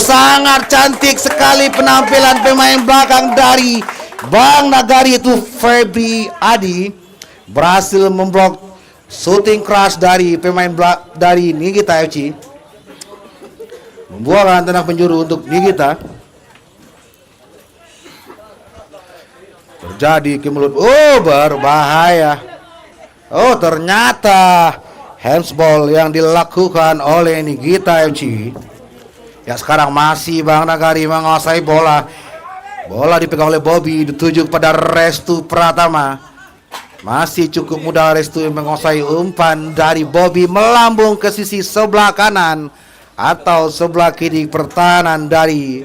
Sangat cantik sekali penampilan pemain belakang dari Bang Nagari itu Febri Adi. Berhasil memblok shooting keras dari pemain dari Nikita FC. Membuahkan tendangan penjuru untuk Nikita. Terjadi ke mulut. Berbahaya. Ternyata handsball yang dilakukan oleh Nikita FC. Ya, sekarang masih Bang Nagari menguasai bola. Bola dipegang oleh Bobby, dituju kepada Restu Pratama. Masih cukup mudah Restu yang menguasai. Umpan dari Bobby melambung ke sisi sebelah kanan atau sebelah kiri pertahanan dari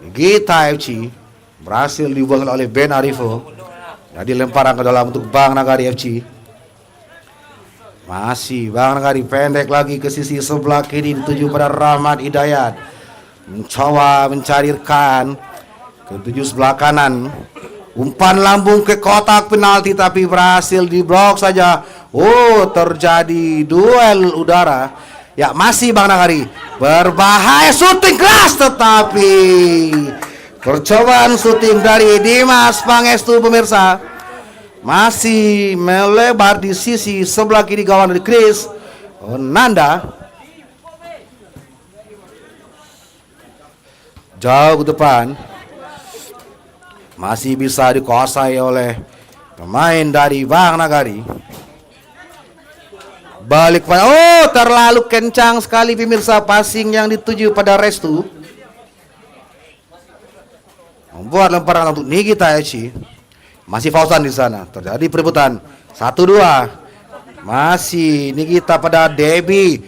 Nikita FC. Berhasil dibuang oleh Ben Arifo. Jadi lemparan ke dalam untuk Bang Nagari FC. Masih Bang Nagari pendek lagi ke sisi sebelah kiri, dituju pada Rahmat Hidayat. Mencoba mencarikan ke tujuh sebelah kanan. Umpan lambung ke kotak penalti tapi berhasil diblok saja. Terjadi duel udara. Ya, masih Bang Nagari berbahaya, shooting keras tetapi percobaan shooting dari Dimas Pangestu pemirsa masih melebar di sisi sebelah kiri gawang dari Chris Nanda. Jauh ke depan. Masih bisa dikuasai oleh pemain dari Bang Nagari. Balik pada terlalu kencang sekali pemirsa passing yang dituju pada Restu. Membuat lemparan untuk Nikita FC. Masih Fauzan di sana. Terjadi perebutan 1-2. Masih Nikita pada Debbie.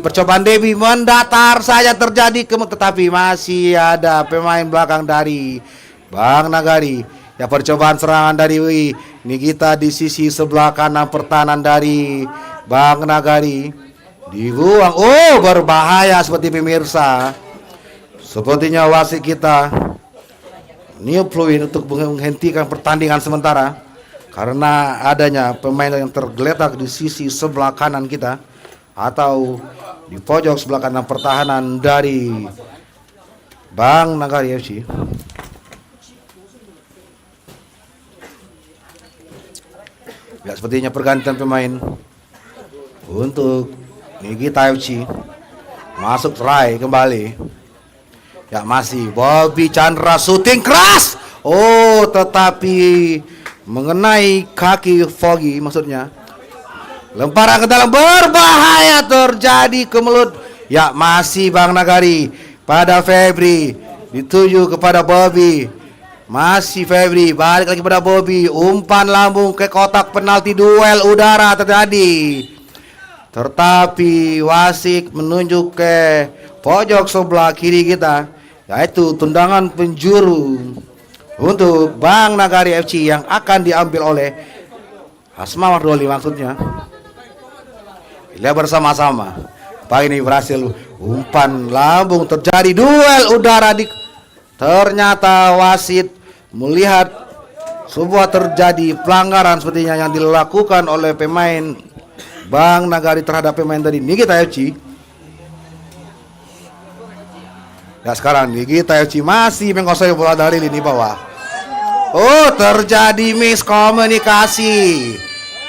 Percobaan Debbie mendatar saja terjadi tetapi masih ada pemain belakang dari Bang Nagari. Ya, percobaan serangan dari Nikita di sisi sebelah kanan pertahanan dari Bang Nagari. Dibuang. Berbahaya seperti pemirsa. Sepertinya wasit kita new fluid untuk menghentikan pertandingan sementara karena adanya pemain yang tergeletak di sisi sebelah kanan kita atau di pojok sebelah kanan pertahanan dari Bang Nagari FC. Ya, sepertinya pergantian pemain untuk Nikita FC. Masuk try kembali. Ya, masih Bobby Chandra shooting keras. Tetapi mengenai kaki Foggy maksudnya. Lemparan ke dalam, berbahaya terjadi ke mulut. Ya, masih Bang Nagari pada Febri, dituju kepada Bobby. Masih Febri, balik lagi pada Bobby. Umpan lambung ke kotak penalti, duel udara terjadi. Tetapi wasit menunjuk ke pojok sebelah kiri kita, yaitu tendangan penjuru untuk Bang Nagari FC yang akan diambil oleh Asma Mardoli maksudnya. Lihat bersama-sama. Pagi ini berhasil umpan lambung, terjadi duel udara ternyata wasit melihat sebuah terjadi pelanggaran sepertinya yang dilakukan oleh pemain Bang Nagari terhadap pemain dari Nikita FC. Ya sekarang Nikita FC masih menguasai bola dari lini bawah. Oh, terjadi miskomunikasi.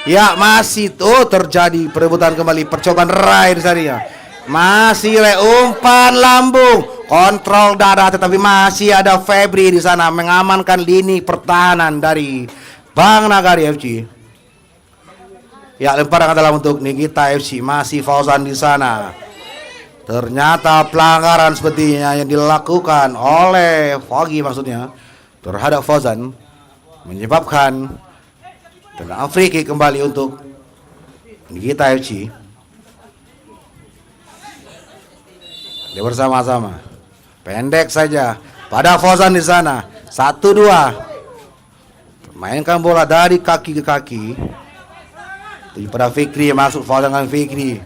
Ya masih terjadi perebutan kembali, percobaan Rai di sana. Masih umpan lambung, kontrol dada, tetapi masih ada Febri di sana mengamankan lini pertahanan dari Bang Nagari FC. Ya, lemparan adalah untuk Nikita FC, masih Fauzan di sana. Ternyata pelanggaran sepertinya yang dilakukan oleh Foggy maksudnya terhadap Fauzan menyebabkan tendangan free kick kembali untuk Nikita FC. Dia bersama-sama, pendek saja pada Fauzan di sana. 1-2, mainkan bola dari kaki ke kaki. Tuju pada Fikri, masuk Fauzan dengan Fikri.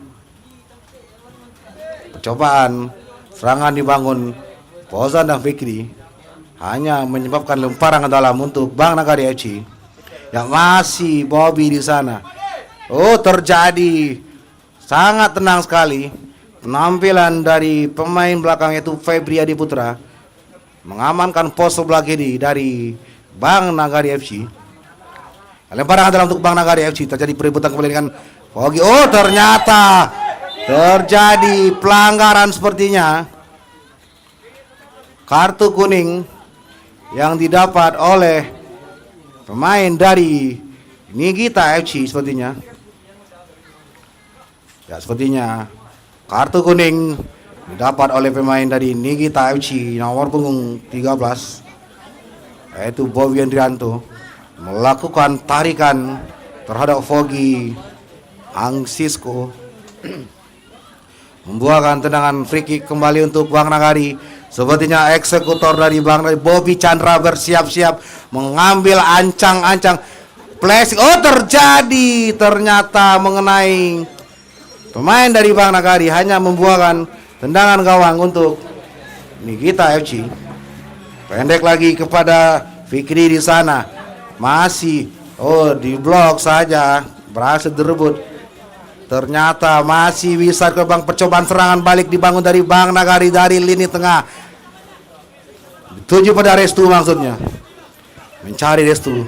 Percobaan serangan dibangun Fauzan dan Fikri hanya menyebabkan lemparan ke dalam untuk Bang Nagari FC. Yang masih Bobby di sana. Oh, terjadi sangat tenang sekali penampilan dari pemain belakang yaitu Febri Adiputra mengamankan pos sebelah kiri dari Bang Nagari FC. Lemparan adalah untuk Bang Nagari FC. Terjadi perebutan kembali dengan Foggy. Oh, ternyata terjadi pelanggaran sepertinya. Kartu kuning yang didapat oleh pemain dari Nikita FC sepertinya. Ya, sepertinya kartu kuning didapat oleh pemain dari Nikita FC nomor punggung 13 yaitu Bobby Andrianto melakukan tarikan terhadap Foggy Angsisko. Membuahkan tendangan free kick kembali untuk Bang Nagari. Sepertinya eksekutor dari Bang Nagari Bobby Chandra bersiap-siap mengambil ancang-ancang flashing. Oh, terjadi ternyata mengenai pemain dari Bang Nagari, hanya membuahkan tendangan gawang untuk Nikita FC. Pendek lagi kepada Fikri di sana. Masih diblok saja, berhasil direbut. Ternyata masih bisa kembang, percobaan serangan balik dibangun dari Bang Nagari dari lini tengah. Tuju pada Restu maksudnya. Mencari Restu.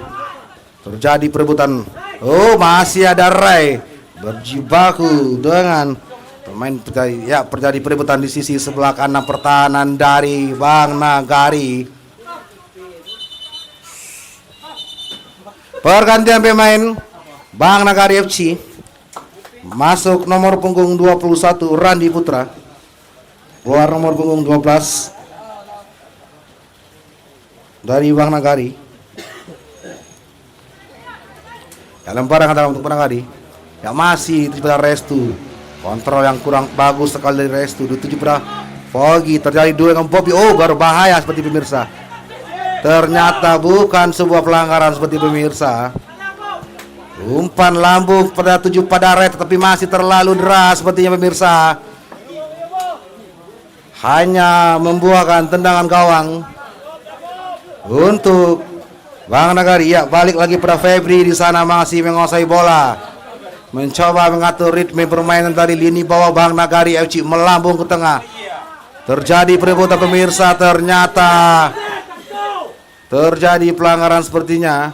Terjadi perebutan. Oh, masih ada Rai berjibaku dengan pemain. Ya, terjadi perebutan di sisi sebelah kanan pertahanan dari Bang Nagari. Pergantian pemain Bang Nagari FC. Masuk nomor punggung 21 Randi Putra. Keluar nomor punggung 12 dari Bang Nagari. Ya, lemparan adalah untuk Bang Nagari. Ya, masih pada Restu. Kontrol yang kurang bagus sekali dari Restu. Dituju pada Foggy. Terjadi dua dengan Bobby. Oh, berbahaya seperti pemirsa. Ternyata bukan sebuah pelanggaran seperti pemirsa. Umpan lambung pada tuju pada Red, tetapi masih terlalu deras sepertinya pemirsa. Hanya membuahkan tendangan gawang untuk Bang Nagari. Ya, balik lagi pada Febri di sana, masih menguasai bola. Mencoba mengatur ritme permainan dari lini bawah Bang Nagari FC melambung ke tengah. Terjadi perebutan pemirsa, ternyata terjadi pelanggaran sepertinya.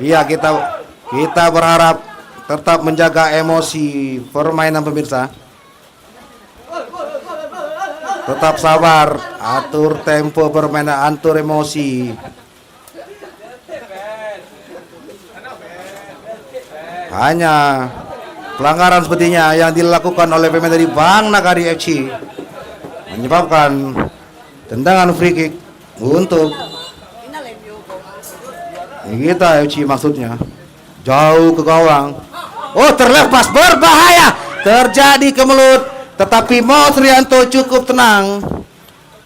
Iya, kita berharap tetap menjaga emosi permainan pemirsa. Tetap sabar, atur tempo permainan, atur emosi. Hanya pelanggaran sepertinya yang dilakukan oleh pemain dari Bang Nagari FC menyebabkan tendangan free kick untuk Nikita FC maksudnya. Jauh ke gawang. Oh, terlepas, berbahaya. Terjadi kemelut, tetapi Trianto cukup tenang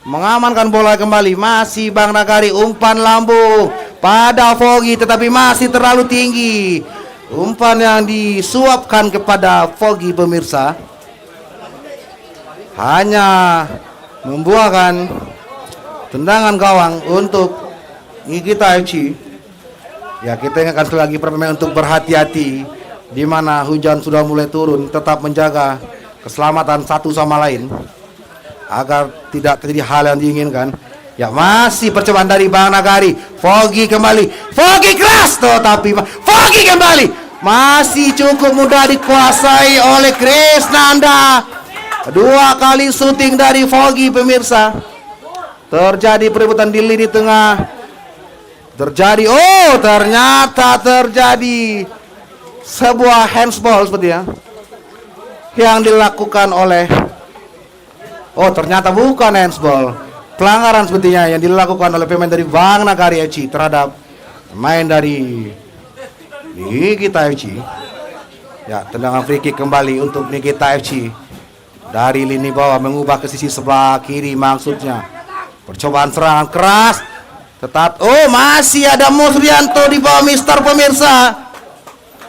mengamankan bola kembali. Masih Bang Nagari, umpan lambung pada Foggy, tetapi masih terlalu tinggi. Umpan yang disuapkan kepada Foggy pemirsa hanya membuahkan tendangan gawang untuk Nikita FC. Ya, kita ingatkan sekali lagi para pemain untuk berhati-hati di mana hujan sudah mulai turun, tetap menjaga keselamatan satu sama lain agar tidak terjadi hal yang diinginkan. Ya, masih percobaan dari Bang Nagari. Foggy kembali. Foggy keras tetapi Foggy kembali. Masih cukup mudah dikuasai oleh Krisnanda. 2 kali syuting dari Foggy pemirsa. Terjadi perebutan di lini tengah. Ternyata terjadi sebuah handsball sepertinya yang dilakukan oleh ternyata bukan handsball, pelanggaran sepertinya yang dilakukan oleh pemain dari Bang Nagari FC terhadap pemain dari Nikita FC. Ya, tendangan free kick kembali untuk Nikita FC dari lini bawah mengubah ke sisi sebelah kiri, maksudnya percobaan serangan keras. Masih ada Musrianto di bawah Mister pemirsa.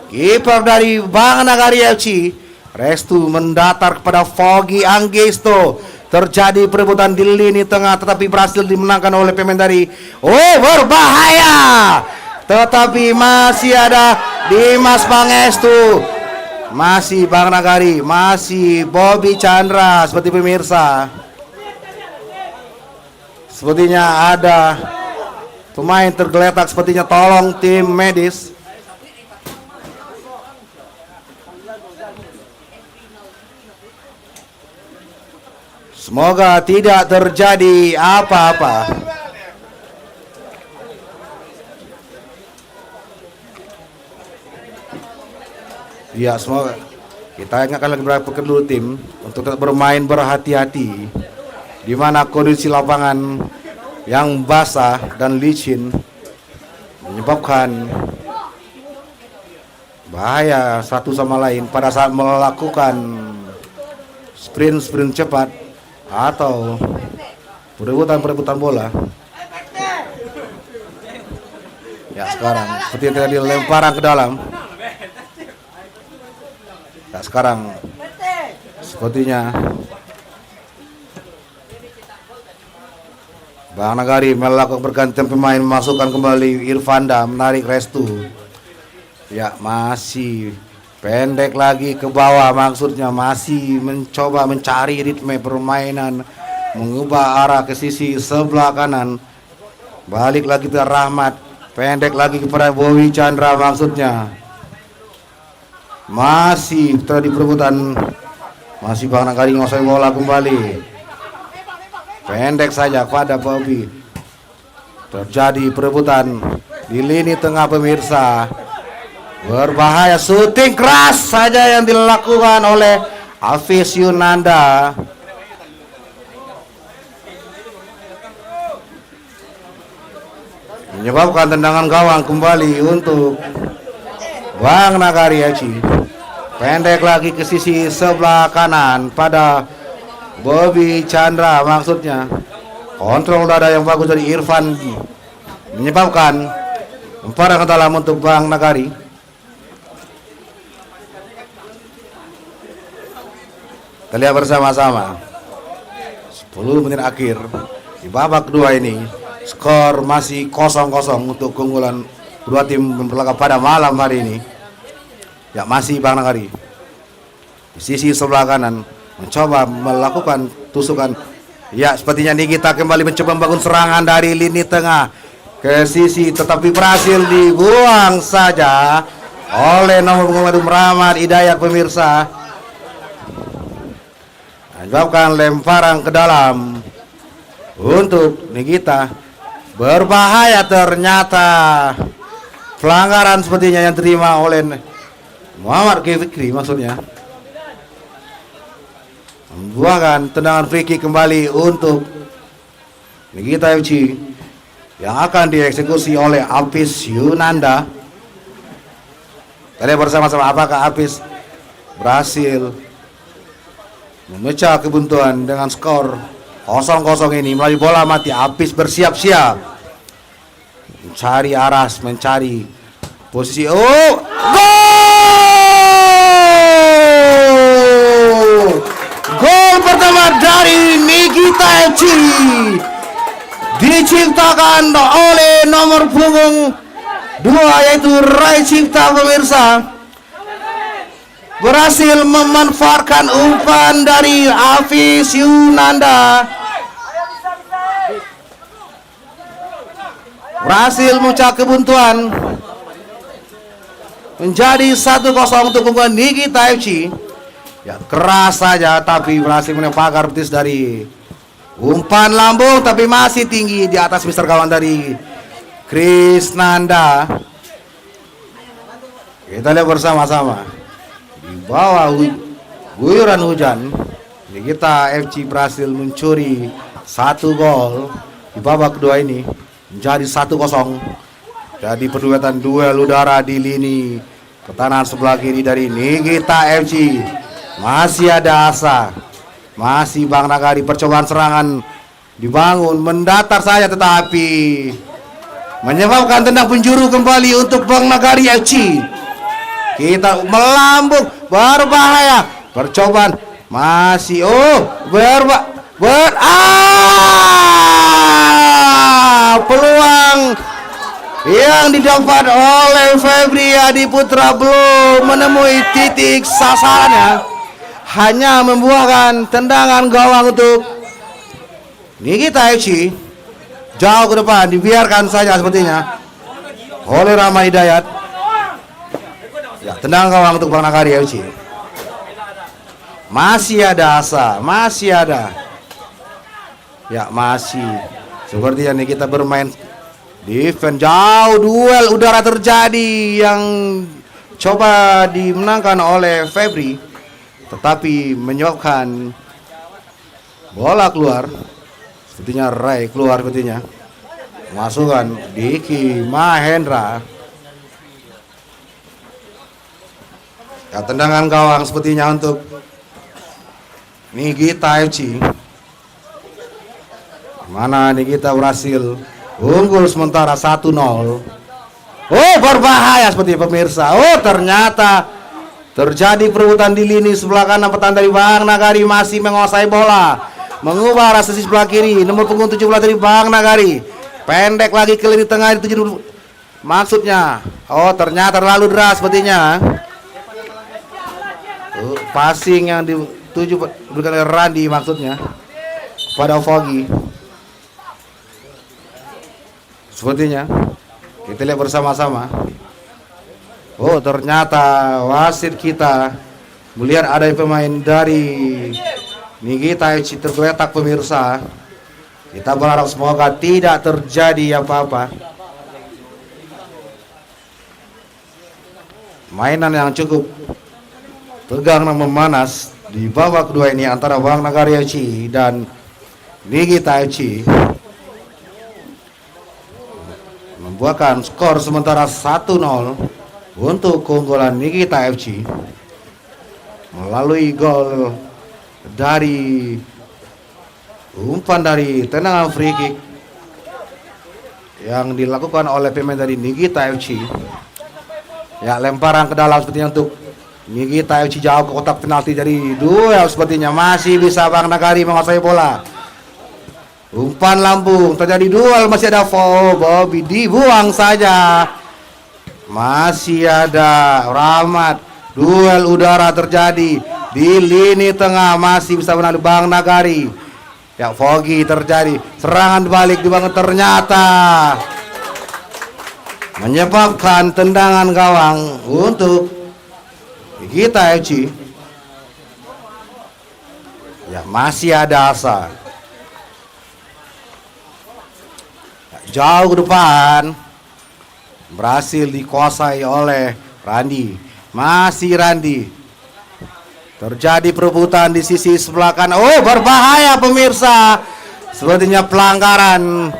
Kiper dari Bang Nagari FC Restu mendatar kepada Foggy Anggesto. Terjadi perebutan di lini tengah tetapi berhasil dimenangkan oleh pemain dari berbahaya. Tetapi masih ada Dimas Pangestu. Masih Bang Nagari, masih Bobby Chandra seperti pemirsa. Sepertinya ada pemain tergeletak, sepertinya tolong tim medis. Semoga tidak terjadi apa-apa. Ya, semoga. Kita ingatkan lagi beberapa kedua tim untuk tetap bermain berhati-hati di mana kondisi lapangan yang basah dan licin menyebabkan bahaya satu sama lain pada saat melakukan sprint cepat atau perebutan bola. Ya, sekarang seperti yang tadi lemparan ke dalam. Ya, sekarang sepertinya Bang Nagari melakukan pergantian pemain, memasukkan kembali Irfanda, menarik Restu. Ya, masih pendek lagi ke bawah, maksudnya masih mencoba mencari ritme permainan, mengubah arah ke sisi sebelah kanan. Balik lagi ke Rahmat, pendek lagi kepada Bobby Chandra, maksudnya masih terjadi perebutan. Masih Bang Nagari ngosoi bola kembali. Pendek saja pada Bobby. Terjadi perebutan di lini tengah pemirsa. Berbahaya, syuting keras saja yang dilakukan oleh Hafiz Yunanda. Menyebabkan tendangan gawang kembali untuk Bang Nagari FC. Pendek lagi ke sisi sebelah kanan pada Bobby Chandra, maksudnya kontrol dada yang bagus dari Irfan menyebabkan umpan ke dalam untuk Bang Nagari. Kita lihat bersama-sama 10 menit akhir di babak kedua ini, skor masih 0-0 untuk keunggulan kedua tim berlaga pada malam hari ini. Ya, masih Bang Nagari di sisi sebelah kanan mencoba melakukan tusukan. Ya, sepertinya Nikita kembali mencoba membangun serangan dari lini tengah ke sisi, tetapi berhasil dibuang saja oleh nomor punggung Rahmat Hidayat pemirsa. Menyebabkan lemparan ke dalam untuk Nikita. Berbahaya ternyata. Pelanggaran sepertinya yang terima oleh Muhammad Fikri, maksudnya membuahkan tendangan free kick kembali untuk Nikita FC yang akan dieksekusi oleh Hafiz Yunanda. Kita bersama-sama apakah Hafiz berhasil memecah kebuntuan dengan skor 0-0 ini melalui bola mati. Hafiz bersiap-siap mencari arah, mencari posisi. Gol pertama dari Nikita FC. diciptakan oleh nomor punggung 2 yaitu Rai Cipta pemirsa, berhasil memanfaatkan umpan dari Hafiz Yunanda, berhasil memecah kebuntuan menjadi 1-0 untuk keunggulan Nikita FC. Ya, keras saja tapi berhasil menempatkan betis dari umpan lambung, tapi masih tinggi di atas mister gawang dari Krisnanda. Kita lihat bersama-sama. Di bawah guyuran hujan, Nikita FC berhasil mencuri 1 gol di babak kedua ini menjadi 1-0. Jadi perduetan duel udara di lini pertahanan sebelah kiri dari Nikita FC. Masih ada asa, masih Bang Nagari, percobaan serangan dibangun mendatar saja tetapi menyebabkan tendang penjuru kembali untuk Bang Nagari FC. Kita melambung, berbahaya, percobaan masih peluang yang didapat oleh Febri Adi Putra belum menemui titik sasarannya, hanya membuahkan tendangan gawang untuk Nikita FC. Jauh ke depan, dibiarkan saja sepertinya oleh Rama Hidayat. Ya, tendangan gawang untuk Bang Nagari FC. Masih ada asa, masih ada. Ya, masih sepertinya Nikita bermain defense jauh, duel udara terjadi yang coba dimenangkan oleh Febri, tetapi menyebabkan bola keluar. Sepertinya Rai keluar sepertinya. Masukkan Diki Mahendra. Ya, tendangan gawang sepertinya untuk Nikita FC. Mana Nikita berhasil unggul sementara 1-0. Berbahaya seperti pemirsa. Ternyata terjadi perebutan di lini sebelah kanan pertahanan dari Bang Nagari, masih menguasai bola, mengubah arah sisi sebelah kiri. Nomor punggung 17 dari Bang Nagari, pendek lagi ke lini tengah dituju maksudnya. Ternyata terlalu deras sepertinya. Passing yang dituju berikan oleh Randi maksudnya pada Foggy. Sepertinya kita lihat bersama-sama. Ternyata wasit kita melihat ada pemain dari Nikita FC tergeletak pemirsa. Kita berharap semoga tidak terjadi apa-apa. Mainan yang cukup tegang dan memanas di babak kedua ini antara Bang Nagari FC dan Nikita FC, membuahkan skor sementara 1-0 untuk keunggulan Nikita FC melalui gol dari umpan dari tendangan free kick yang dilakukan oleh pemain dari Nikita FC. Ya, lemparan ke dalam sepertinya untuk Nikita FC jauh ke kotak penalti dari duel, sepertinya masih bisa Bang Nagari menguasai bola. Umpan lambung, terjadi duel, masih ada Bobby dibuang saja. Masih ada Rahmat, duel udara terjadi di lini tengah, masih bisa menang Bang Nagari. Ya, Foggy terjadi, serangan balik dibangun, ternyata menyebabkan tendangan gawang untuk Nikita FC. Ya, masih ada asa. Jauh ke depan, berhasil dikuasai oleh Randi. Masih Randi. Terjadi perebutan di sisi sebelah kanan. Berbahaya pemirsa. Sepertinya pelanggaran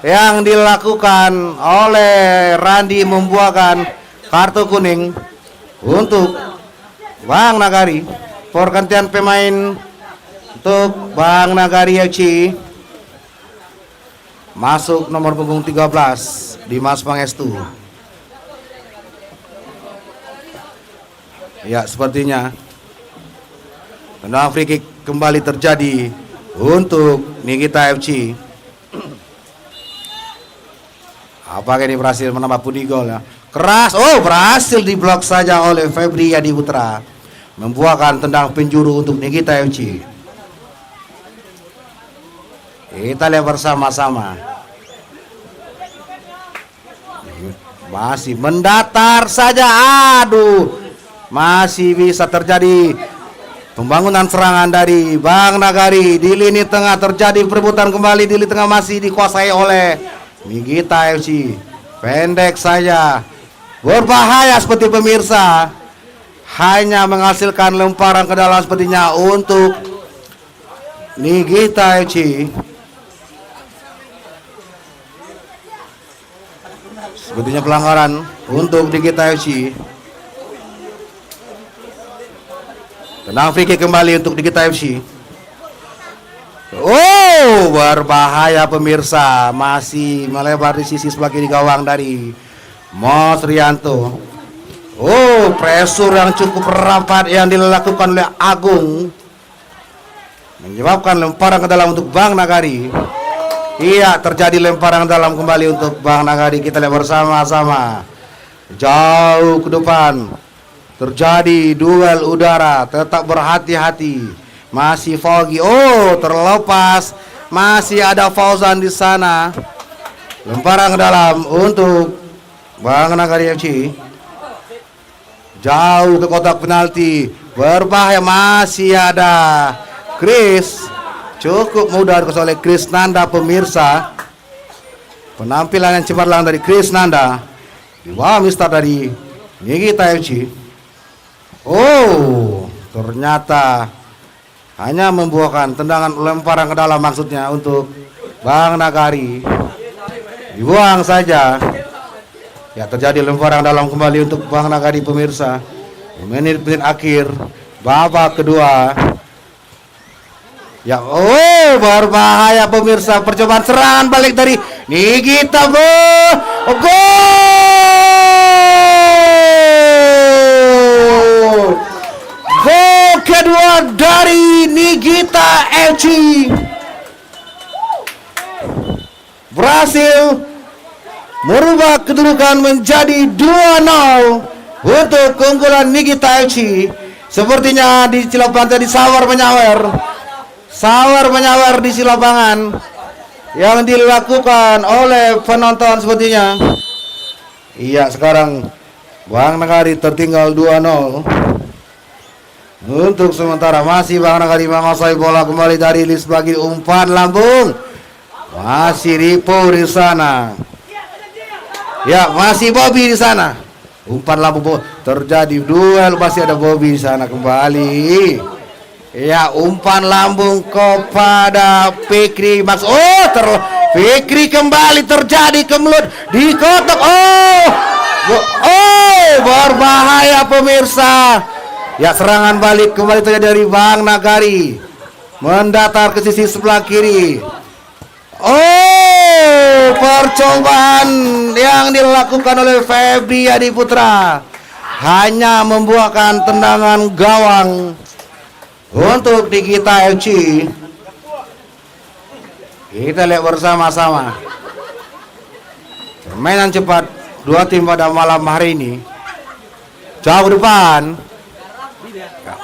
yang dilakukan oleh Randi membuahkan kartu kuning untuk Bang Nagari. Pergantian pemain untuk Bang Nagari FC. Masuk nomor punggung 13 Dimas Pangestu. Ya, sepertinya tendangan free kick kembali terjadi untuk Nikita FC. Apakah ini berhasil menambah pundi gol ya? Keras, berhasil diblok saja oleh Febri Adi Putra. Membuahkan tendang penjuru untuk Nikita FC. Kita lihat bersama-sama. Masih mendatar saja, masih bisa terjadi pembangunan serangan dari Bang Nagari. Di lini tengah terjadi perebutan kembali, di lini tengah masih dikuasai oleh Nikita FC. Pendek saja, berbahaya seperti pemirsa. Hanya menghasilkan lemparan ke dalam sepertinya untuk Nikita FC. Sepertinya pelanggaran untuk Nikita FC. Tenang, free kick kembali untuk Nikita FC. Berbahaya pemirsa. Masih melebar di sisi sebelah kiri gawang dari Mas Rianto. Pressure yang cukup rapat yang dilakukan oleh Agung menyebabkan lemparan ke dalam untuk Bang Nagari. Iya, terjadi lemparan ke dalam kembali untuk Bang Nagari. Kita lihat bersama-sama. Jauh ke depan terjadi duel udara. Tetap berhati-hati. Masih Foggy. Terlepas. Masih ada Fauzan di sana. Lemparan ke dalam untuk Bang Nagari FC. Jauh ke kotak penalti. Berbahaya, masih ada Chris. Cukup mudah dikuasai oleh Chris Nanda pemirsa. Penampilan yang cemerlang dari Chris Nanda. Di bawah mistar dari Nikita FC. Ternyata hanya membuahkan tendangan lemparan ke dalam maksudnya untuk Bang Nagari. Dibuang saja. Ya, terjadi lemparan dalam kembali untuk Bang Nagari pemirsa. Menit-menit akhir babak kedua. Ya, berbahaya pemirsa. Percobaan serangan balik dari Nikita. Gol kedua dari Nikita FC. Berhasil merubah kedudukan menjadi 2-0 untuk keunggulan Nikita FC. Sepertinya di lapangan tadi sawar menyawer di lapangan yang dilakukan oleh penonton sepertinya. Iya, sekarang Bang Nagari tertinggal 2-0. Untuk sementara masih Bang Nagari menguasai bola kembali dari list bagi umpan lambung. Masih Ripo di sana. Ya, masih Bobby di sana. Umpan lambung terjadi duel, masih ada Bobby di sana kembali. Ya, umpan lambung kepada Fikri Max. Fikri kembali terjadi kemelut di kotak. Berbahaya pemirsa. Ya, serangan balik kembali terjadi dari Bang Nagari. Mendatar ke sisi sebelah kiri. Percobaan yang dilakukan oleh Febri Adi Putra hanya membuahkan tendangan gawang untuk Nikita FC. Kita lihat bersama-sama permainan cepat dua tim pada malam hari ini. Jauh depan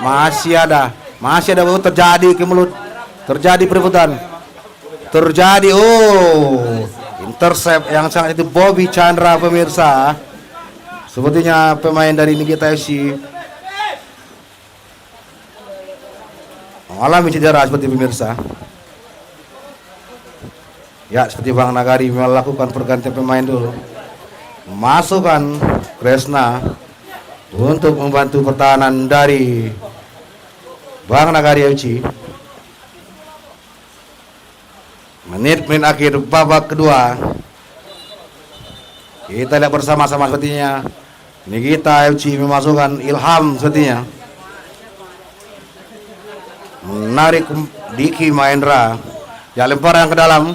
masih ada terjadi kemelut, terjadi perebutan. Terjadi intercept yang sangat itu Bobby Chandra pemirsa. Sepertinya pemain dari Nikita FC mengalami cedera seperti pemirsa. Ya, seperti Bang Nagari melakukan pergantian pemain dulu. Memasukkan Kresna untuk membantu pertahanan dari Bang Nagari FC. Menit-menit akhir babak kedua. Kita lihat bersama-sama sepertinya Nikita FC memasukkan Ilham sepertinya. Menarik Diki Mahendra. Ya, lemparan ke dalam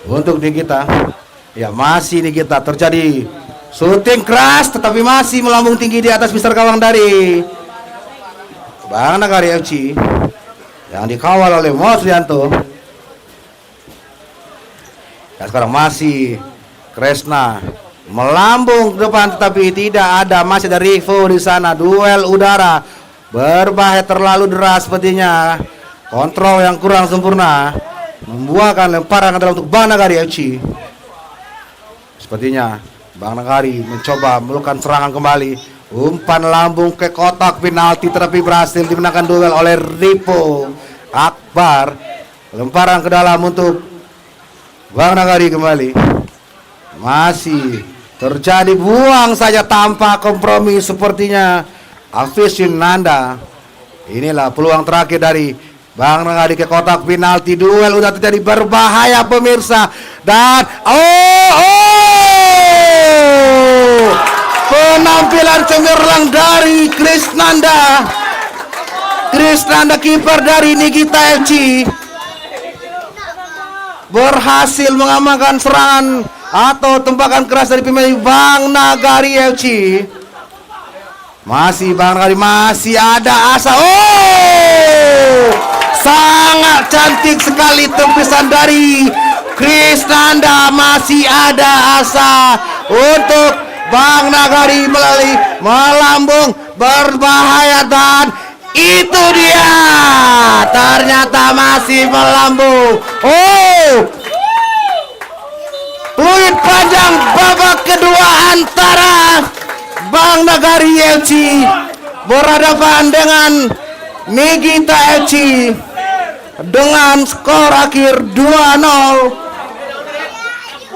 untuk Nikita. Ya, masih Nikita terjadi shooting keras tetapi masih melambung tinggi di atas mister gawang dari Bang Nagari FC yang dikawal oleh Mas Rianto. Ya, sekarang masih Kresna melambung ke depan, tetapi tidak ada, masih ada Rivo di sana. Duel udara berbahaya, terlalu deras sepertinya. Kontrol yang kurang sempurna membuahkan lemparan ke dalam untuk Bang Nagari FC. Sepertinya Bang Nagari mencoba melakukan serangan kembali. Umpan lambung ke kotak penalti, tetapi berhasil dimenangkan duel oleh Rivo Akbar. Lemparan ke dalam untuk Bang Nagari kembali. Masih terjadi, buang saja tanpa kompromi sepertinya Afishin Nanda. Inilah peluang terakhir dari Bang Nagari ke kotak penalti. Duel udah terjadi berbahaya pemirsa. Dan penampilan cemerlang dari Krisnanda. Krisnanda, kiper dari Nikita FC, berhasil mengamankan serangan atau tembakan keras dari pemain Bang Nagari FC. Masih Bang Nagari, masih ada asa. Sangat cantik sekali tempisan dari Krisnanda. Masih ada asa untuk Bang Nagari melalui melambung berbahaya, dan itu dia, ternyata masih melambung. Fluid panjang babak kedua antara Bang Nagari FC berhadapan dengan Nikita FC dengan skor akhir 2-0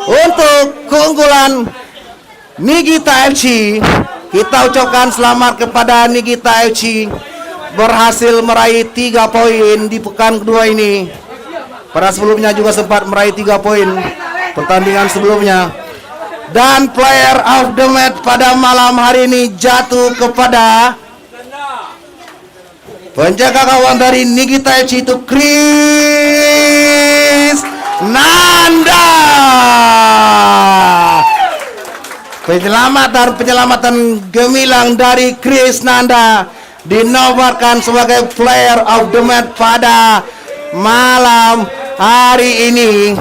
untuk keunggulan Nikita FC. Kita ucapkan selamat kepada Nikita FC, berhasil meraih 3 poin di pekan kedua ini. Pada sebelumnya juga sempat meraih 3 poin pertandingan sebelumnya. Dan player of the match pada malam hari ini jatuh kepada penjaga gawang dari Nikita FC, itu Krisnanda. Penyelamatan gemilang dari Krisnanda dinobatkan sebagai player of the match pada malam hari ini.